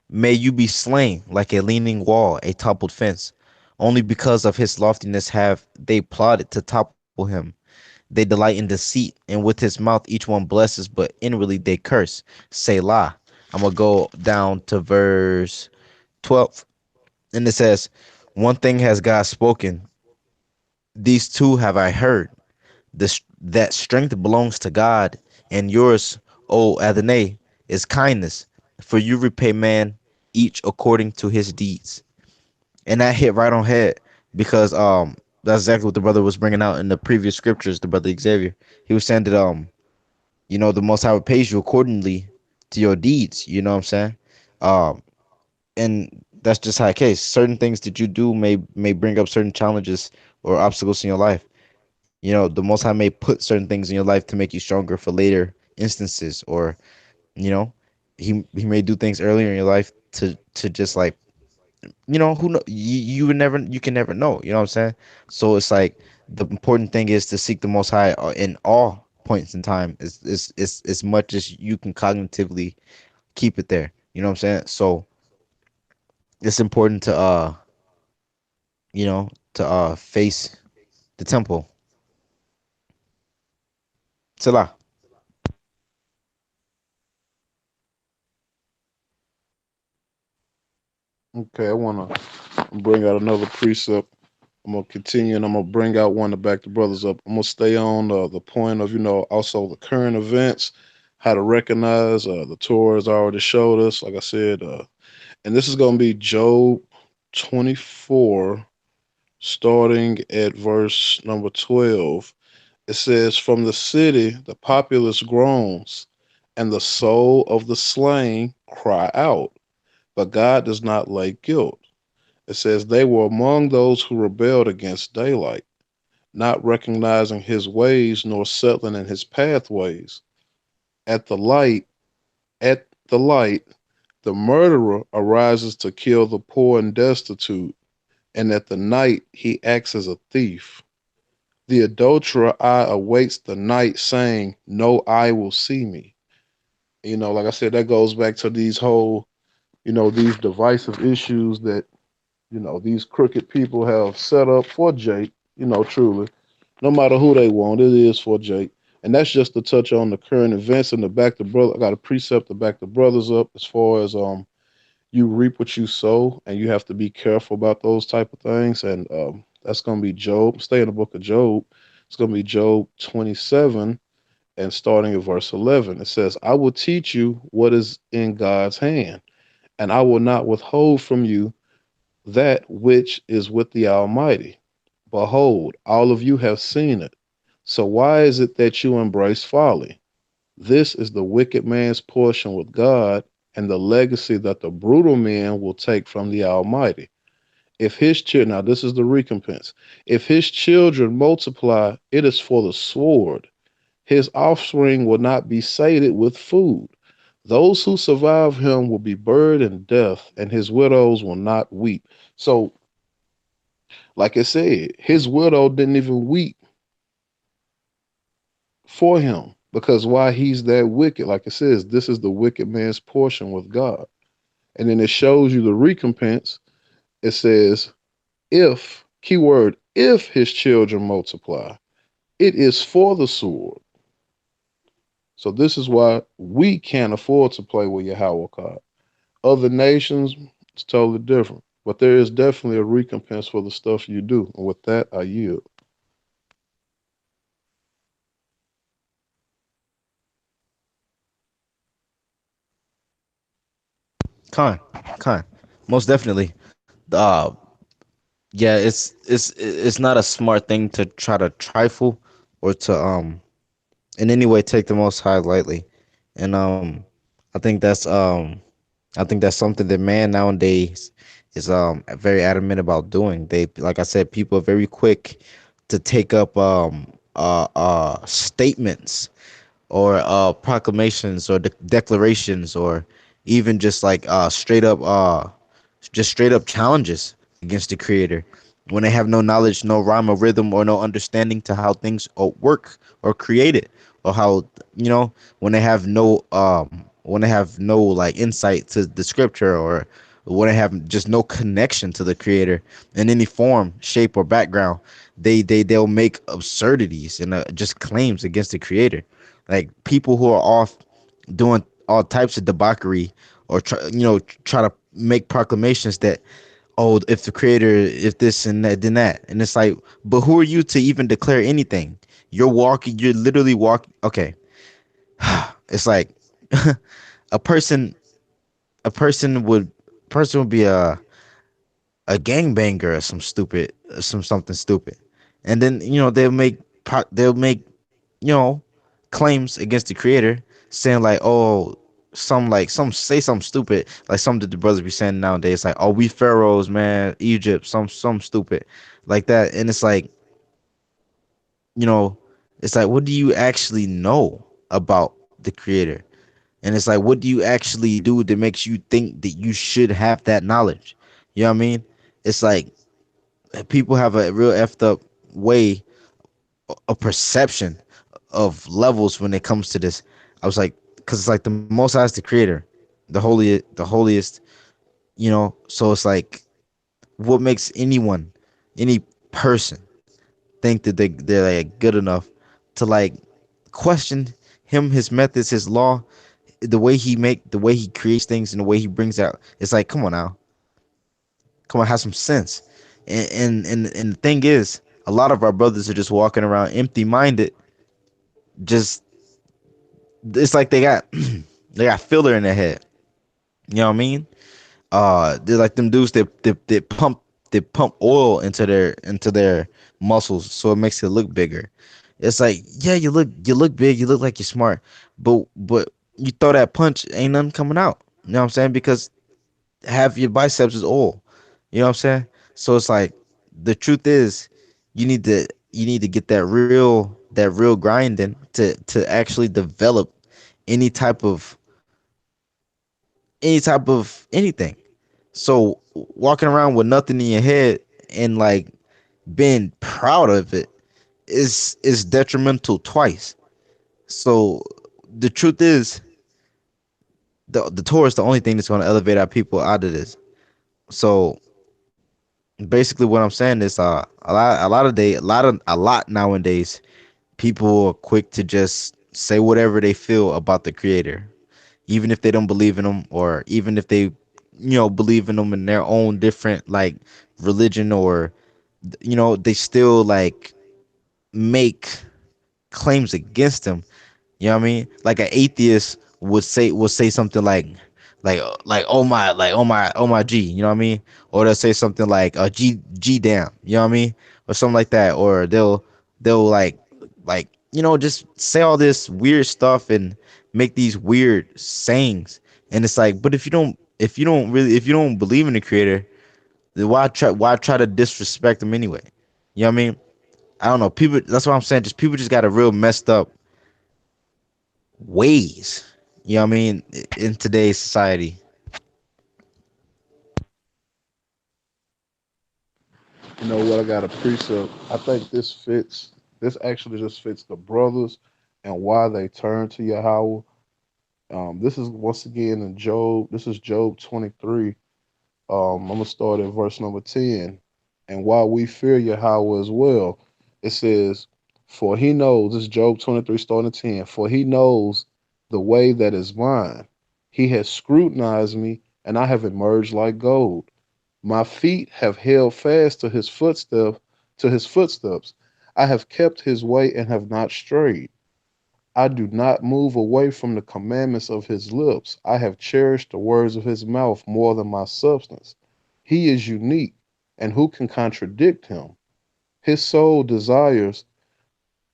May you be slain like a leaning wall, a toppled fence. Only because of his loftiness have they plotted to topple him. They delight in deceit, and with his mouth each one blesses, but inwardly they curse. Selah. I'm going to go down to verse 12. And it says, one thing has God spoken, these two have I heard. That strength belongs to God, and yours, O Adonai, is kindness. For you repay man each according to his deeds. And that hit right on head because That's exactly what the brother was bringing out in the previous scriptures. The brother Xavier, he was saying that the Most High would pays you accordingly to your deeds. You know what I'm saying? Um, and that's just how it case. Certain things that you do may bring up certain challenges or obstacles in your life. The Most High may put certain things in your life to make you stronger for later instances, or you know, he may do things earlier in your life to just like who know you can never know. You know what I'm saying? So it's like the important thing is to seek the Most High in all points in time, is as much as you can cognitively keep it there. You know what I'm saying? So it's important to face the temple. Salah. Okay, I want to bring out another precept. I'm gonna continue, and I'm gonna bring out one to back the brothers up. I'm gonna stay on the point of also the current events, how to recognize the Torah has already showed us. Like I said, and this is gonna be Job 24, starting at verse number 12. It says, "From the city the populace groans, and the soul of the slain cry out, but God does not lay guilt." It says, "They were among those who rebelled against daylight, not recognizing his ways nor settling in his pathways. At the light, at the light, the murderer arises to kill the poor and destitute, and at the night he acts as a thief. The adulterer eye awaits the night, saying, no eye will see me." Like I said, that goes back to these divisive issues that, these crooked people have set up for Jake, truly. No matter who they want, it is for Jake. And that's just to touch on the current events and to back the brother. I got a precept to back the brothers up as far as you reap what you sow, and you have to be careful about those type of things. And that's gonna be Job. Stay in the book of Job. It's gonna be Job 27 and starting at verse 11. It says, "I will teach you what is in God's hand, and I will not withhold from you that which is with the Almighty. Behold, all of you have seen it. So why is it that you embrace folly? This is the wicked man's portion with God, and the legacy that the brutal man will take from the Almighty. If his children, now this is the recompense, if his children multiply, it is for the sword. His offspring will not be sated with food. Those who survive him will be buried in death, and his widows will not weep." So, like I said, his widow didn't even weep for him, because why? He's that wicked. Like it says, this is the wicked man's portion with God. And then it shows you the recompense. It says, if, keyword, if his children multiply, it is for the sword. So this is why we can't afford to play with Yahweh. Other nations, it's totally different. But there is definitely a recompense for the stuff you do. And with that, I yield. Con, con, most definitely. Uh, yeah, it's not a smart thing to try to trifle or to in any way take the Most High lightly, and I think that's um I think that's something that man nowadays is very adamant about doing. They, like I said, people are very quick to take up statements or proclamations or declarations or even just like straight up challenges against the creator when they have no knowledge, no rhyme or rhythm, or no understanding to how things work or created, or how when they have no like insight to the scripture, or when they have just no connection to the creator in any form, shape, or background. They'll make absurdities and just claims against the creator, like people who are off doing all types of debauchery, or try to make proclamations that, oh, if the creator, if this and that, then that. And it's like, but who are you to even declare anything? You're literally walking. Okay. It's like a person a person would be a gangbanger or something stupid. and then they'll make you know claims against the creator, saying like, oh, some say something stupid, like some that the brothers be saying nowadays, like, oh, we pharaohs, man, Egypt, some stupid like that. And it's like, you know, it's like, what do you actually know about the creator? And it's like, what do you actually do that makes you think that you should have that knowledge? You know what I mean? It's like people have a real effed up way, a perception of levels when it comes to this. I was like, because it's like the Most High is the creator, the holiest, So it's like, what makes anyone, any person, think that they're like good enough to like question him, his methods, his law, the way he creates things, and the way he brings out. It's like, come on now, come on, have some sense. And the thing is, a lot of our brothers are just walking around empty minded. Just it's like they got they got filler in their head. You know what I mean? They're like them dudes that pump oil into their muscles so it makes it look bigger. It's like, yeah, you look big, you look like you're smart, but you throw that punch, ain't nothing coming out. You know what I'm saying? Because half your biceps is oil. You know what I'm saying? So it's like, the truth is, you need to get that real grinding to actually develop any type of anything. So walking around with nothing in your head and like being proud of it is detrimental twice. So the truth is, the Torah is the only thing that's going to elevate our people out of this. So basically, what I'm saying is, a lot nowadays, people are quick to just say whatever they feel about the creator, even if they don't believe in them, or even if they, believe in them in their own different like religion, or they still like make claims against him. You know what I mean? Like an atheist would say something like oh my G, you know what I mean? Or they'll say something like G damn, you know what I mean? Or something like that. Or they'll just say all this weird stuff and make these weird sayings. And it's like, but if you don't believe in the creator, then why try to disrespect him anyway? You know what I mean? I don't know. People, that's what I'm saying. Just people just got a real messed up ways. You know what I mean? In today's society. You know what? I got a precept. I think this fits. This actually just fits the brothers and why they turn to Yahweh. This is once again in Job. This is Job 23. I'm gonna start at verse number 10. And while we fear Yahweh as well, it says, "For he knows." This is Job 23, starting at 10. "For he knows the way that is mine. He has scrutinized me, and I have emerged like gold. My feet have held fast to his footsteps. I have kept his way and have not strayed. I do not move away from the commandments of his lips. I have cherished the words of his mouth more than my substance. He is unique, and who can contradict him? His soul desires,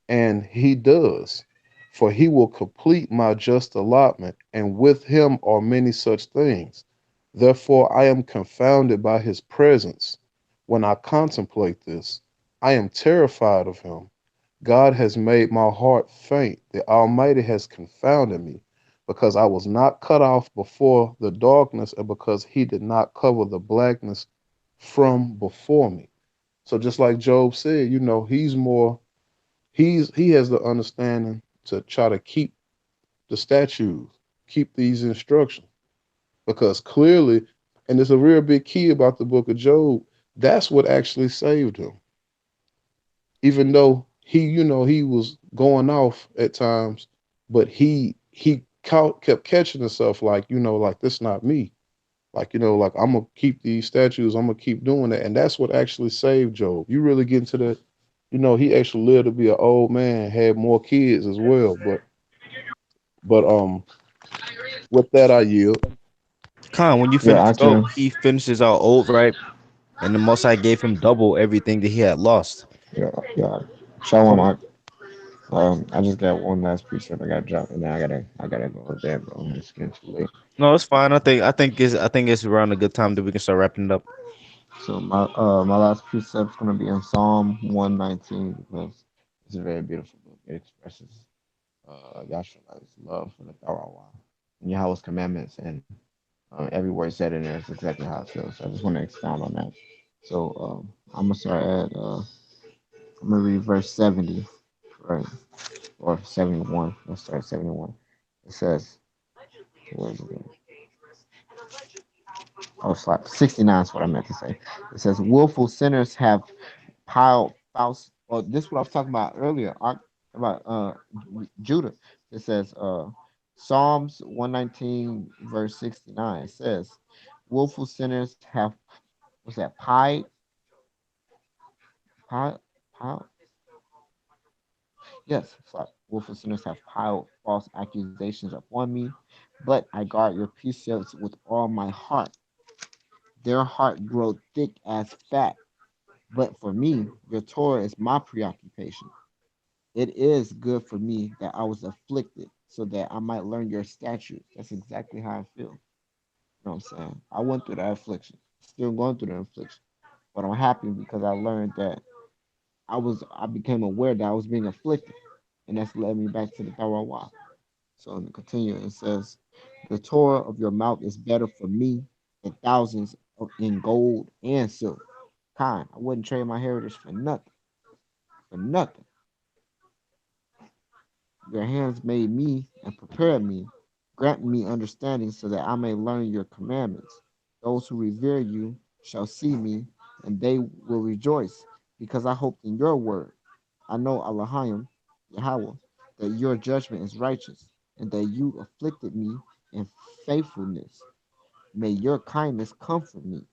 and he does. For he will complete my just allotment, and with him are many such things. Therefore, I am confounded by his presence. When I contemplate this, I am terrified of him. God has made my heart faint. The Almighty has confounded me, because I was not cut off before the darkness, and because he did not cover the blackness from before me. So just like Job said, he has the understanding to try to keep the statues, keep these instructions, because clearly, and it's a real big key about the book of Job, that's what actually saved him. Even though he was going off at times, but kept catching himself, like, like, this not me. Like, like, I'm gonna keep these statues, I'm gonna keep doing that. And that's what actually saved Job. You really get into that, he actually lived to be an old man, had more kids as well. But with that, I yield. Khan, when you Yeah, finish Job, actually, he finishes out old, right? And the Most High gave him double everything that he had lost. Yeah, yeah. Shalom. I just got one last precept I gotta drop, and then I gotta go to bed, bro. It's getting too late. No, it's fine. I think it's around a good time that we can start wrapping it up. So my last precept's gonna be on Psalm 119 because it's a very beautiful book. It expresses Yahshua's love for the Torah and Yahweh's commandments, and every word said in there is exactly how it feels. So I just want to expound on that. So I'm gonna start at I'm gonna read verse 70, right, or 71. Let's start at 71. It says, where is it? Oh, slap. 69 is what I meant to say. It says, willful sinners have piled false. Well, this is what I was talking about earlier about Judah. It says, Psalms 119, verse 69. It says, willful sinners have, what's that, piled, piled? Yes, slap. Willful sinners have piled false accusations upon me, but I guard your precepts with all my heart. Their heart grow thick as fat. But for me, your Torah is my preoccupation. It is good for me that I was afflicted so that I might learn your statutes. That's exactly how I feel. You know what I'm saying? I went through that affliction, still going through the affliction, but I'm happy because I learned that I became aware that I was being afflicted, and that's led me back to the Tarawa. So to continue, it says, the Torah of your mouth is better for me than thousands in gold and silver. Kind, I wouldn't trade my heritage for nothing, for nothing. Your hands made me and prepared me. Grant me understanding so that I may learn your commandments. Those who revere you shall see me, and they will rejoice, because I hoped in your word. I know, Allahim, Yahweh, that your judgment is righteous, and that you afflicted me in faithfulness. May your kindness comfort me,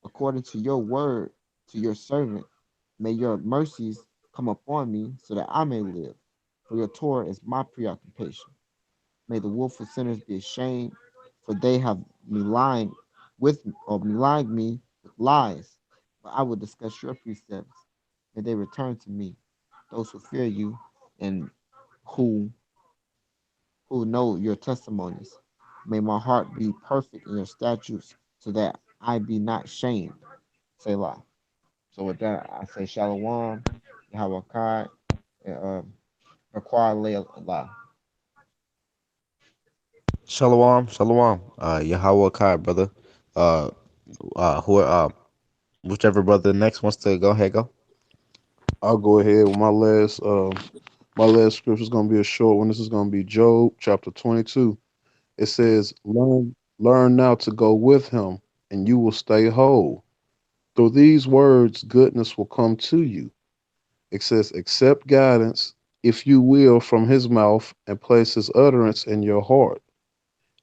according to your word to your servant. May your mercies come upon me so that I may live. For your Torah is my preoccupation. May the willful sinners be ashamed, for they have maligned me with lies. But I will discuss your precepts. May they return to me, those who fear you and who who know your testimonies. May my heart be perfect in your statutes, so that I be not shamed. Selah. So with that, I say Shalom, Yahweh Kai, and Raquar Leah. Shalom, shalom. Yahweh Kai, brother. Uh, who whichever brother next wants to go ahead, go. I'll go ahead with my last scripture is gonna be a short one. This is gonna be Job chapter 22. It says, learn now to go with him, and you will stay whole. Through these words, goodness will come to you. It says, accept guidance, if you will, from his mouth, and place his utterance in your heart.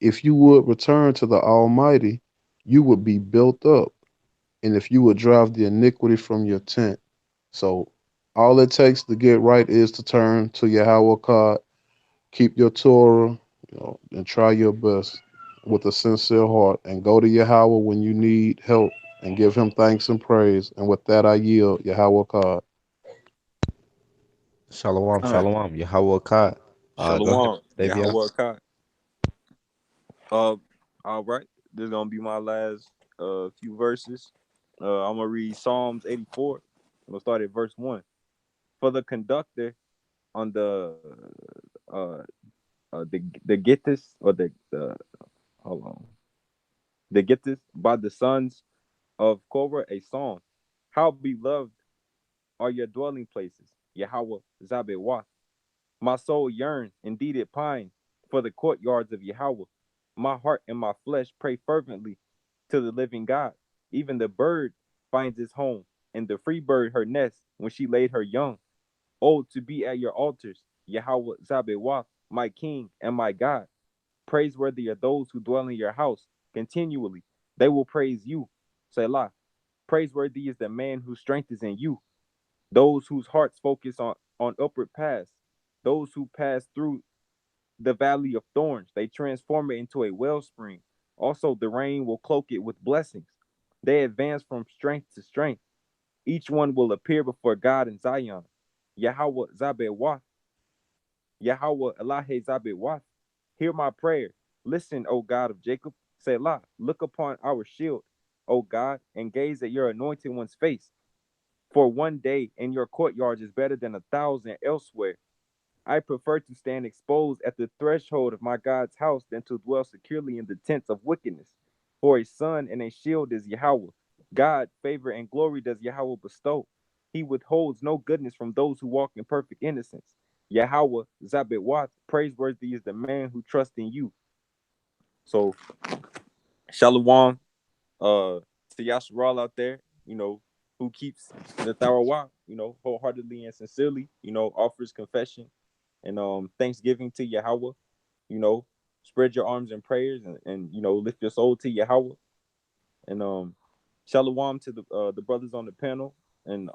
If you would return to the Almighty, you would be built up. And if you would drive the iniquity from your tent. So all it takes to get right is to turn to Yahweh God, keep your Torah, and try your best with a sincere heart, and go to Yahweh when you need help, and give him thanks and praise. And with that, I yield Yahweh God. Shalom, Khan. shalom. Yahweh Kai. Go ahead, Shalom. Davion. Yahweh Kai. Uh, all right. This is gonna be my last few verses. I'm gonna read Psalms 84. I'm gonna start at verse 1. For the conductor on uh the Gittis, or the hold on, the Gittis by the sons of Korah, a song. How beloved are your dwelling places, Yahweh Zabewah. My soul yearns, indeed it pines, for the courtyards of Yahweh. My heart and my flesh pray fervently to the living God. Even the bird finds its home, and the free bird her nest when she laid her young. Oh, to be at your altars, Yahweh Zabewah, my King and my God. Praiseworthy are those who dwell in your house continually. They will praise you. Selah. Praiseworthy is the man whose strength is in you, those whose hearts focus on upward paths, those who pass through the valley of thorns, they transform it into a wellspring. Also, the rain will cloak it with blessings. They advance from strength to strength. Each one will appear before God in Zion. Yahweh Zabewah, Yahweh Elahe Zabewah. Hear my prayer. Listen, O God of Jacob. Selah, look upon our shield, O God, and gaze at your anointed one's face. For one day in your courtyards is better than 1,000 elsewhere. I prefer to stand exposed at the threshold of my God's house than to dwell securely in the tents of wickedness. For a sun and a shield is Yahweh. God, favor and glory does Yahweh bestow. He withholds no goodness from those who walk in perfect innocence. Yahweh, Zabewat, praiseworthy is the man who trusts in you. So, Shalom, to Yasharal out there, who keeps the thorough walk, wholeheartedly and sincerely, offers confession and thanksgiving to Yahweh, you know, spread your arms in prayers and lift your soul to Yahweh. And shalom to the brothers on the panel and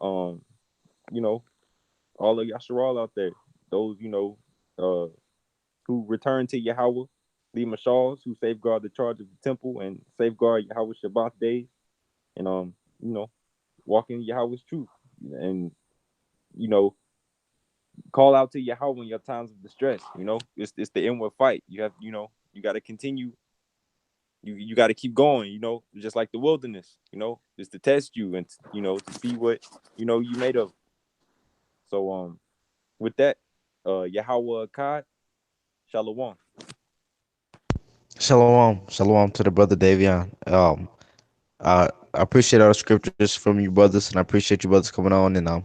you know, all of Yasharal out there. Those, uh who return to Yahweh, the Mashals who safeguard the charge of the temple and safeguard Yahweh Shabbat days and you know, walk in Yahweh's truth and you know, call out to Yahweh in your times of distress. It's the inward fight. You got to continue. You got to keep going. Just like the wilderness. Just to test you and to see what you made of. So with that, Yahweh Akkad, Shalom. Shalom, shalom to the brother Davion. I appreciate all the scriptures from you brothers, and I appreciate you brothers coming on and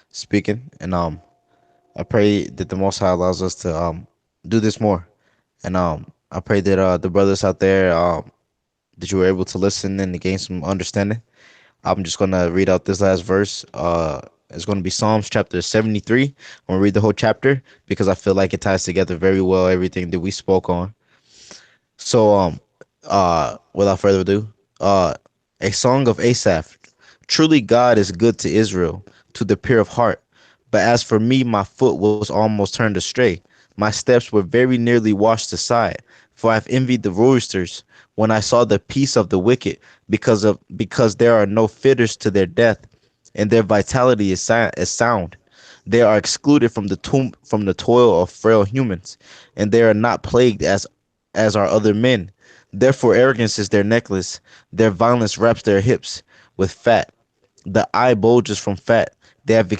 speaking. And I pray that the Most High allows us to do this more. And I pray that the brothers out there that you were able to listen and to gain some understanding. I'm just gonna read out this last verse. It's gonna be Psalms chapter 73. I'm gonna read the whole chapter because I feel like it ties together very well everything that we spoke on. So without further ado, uh a song of Asaph. Truly God is good to Israel, to the pure of heart. But as for me, my foot was almost turned astray. My steps were very nearly washed aside, for I have envied the roosters when I saw the peace of the wicked, because there are no fitters to their death, and their vitality is sound. They are excluded from the toil of frail humans, and they are not plagued as are other men. Therefore arrogance is their necklace, their violence wraps their hips with fat. The eye bulges from fat. They have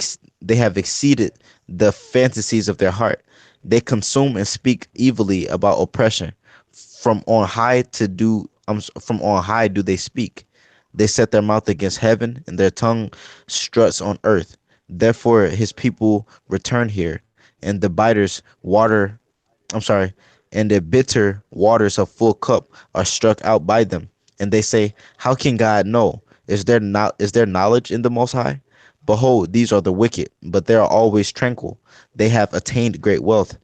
exceeded the fantasies of their heart. They consume and speak evilly about oppression. From on high do they speak. They set their mouth against heaven, and their tongue struts on earth. Therefore his people return here, and the biters water I'm sorry, and the bitter waters of full cup are struck out by them. And they say, how can God know? Is there knowledge in the Most High? Behold, these are the wicked, but they are always tranquil. They have attained great wealth.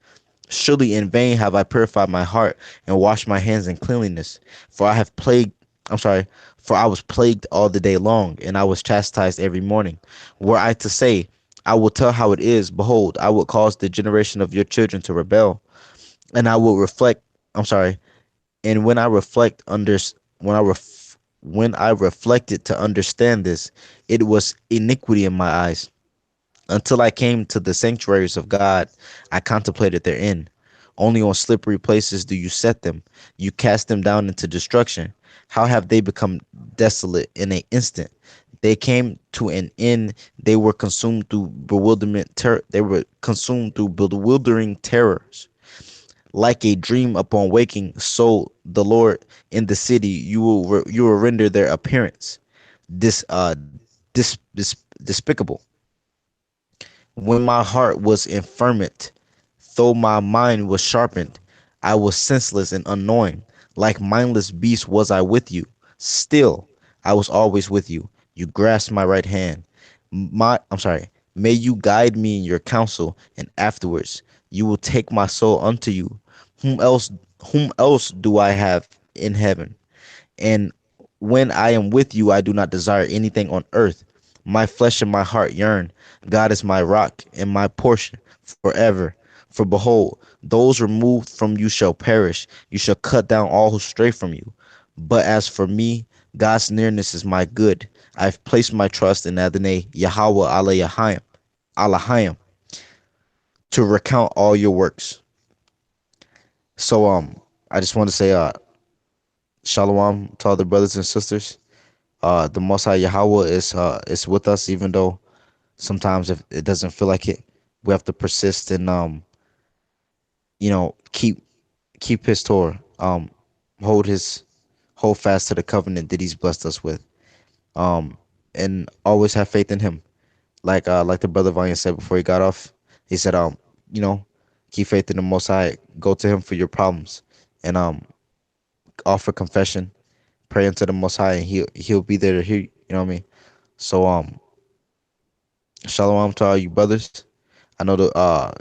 Surely in vain have I purified my heart and washed my hands in cleanliness. For I have plagued, I'm sorry, for I was plagued all the day long, and I was chastised every morning. Were I to say, I will tell how it is, behold, I would cause the generation of your children to rebel, and I will reflect. I'm sorry, and when I reflected to understand this, it was iniquity in my eyes. Until I came to the sanctuaries of God, I contemplated their end. Only on slippery places do you set them. You cast them down into destruction. How have they become desolate in an instant? They came to an end. They were consumed through They were consumed through bewildering terrors. Like a dream upon waking, so the Lord in the city, you will render their appearance this despicable. When my heart was infirmant, though my mind was sharpened, I was senseless and unknowing. Like mindless beast was I with you. Still, I was always with you. You grasped my right hand. I'm sorry. May you guide me in your counsel, and afterwards you will take my soul unto you. Whom else whom else do I have in heaven? And when I am with you, I do not desire anything on earth. My flesh and my heart yearn. God is my rock and my portion forever. For behold, those removed from you shall perish. You shall cut down all who stray from you. But as for me, God's nearness is my good. I've placed my trust in Adonai Yahweh Alahayim to recount all your works. So I just want to say shalom to all the brothers and sisters. The Most High Yahweh is with us, even though sometimes if it doesn't feel like it, we have to persist and keep His Torah, hold his hold fast to the covenant that He's blessed us with, and always have faith in Him. Like the brother Vanya said before he got off, he said you know keep faith in the Most High, go to Him for your problems, and offer confession, pray unto the Most High, and He'll be there to hear you. You know what I mean? So shalom to all you brothers. I know the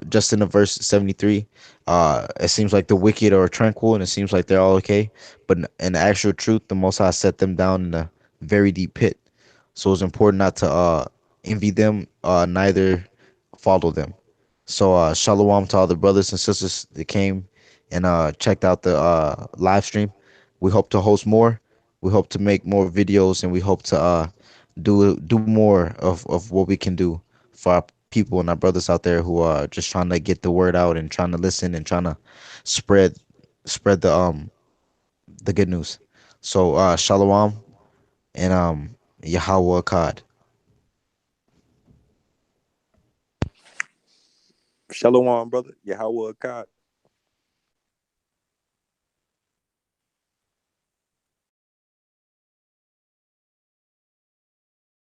just in the verse 73, it seems like the wicked are tranquil and it seems like they're all okay, but in the actual truth, the Most High set them down in a very deep pit. So it's important not to envy them, neither follow them. So shalom to all the brothers and sisters that came and checked out the live stream. We hope to host more. We hope to make more videos, and we hope to do more of what we can do for our people and our brothers out there who are just trying to get the word out and trying to listen and trying to spread spread the good news. So shalom and Yahweh Akkad. Shalom, brother. Yahweh Akkad.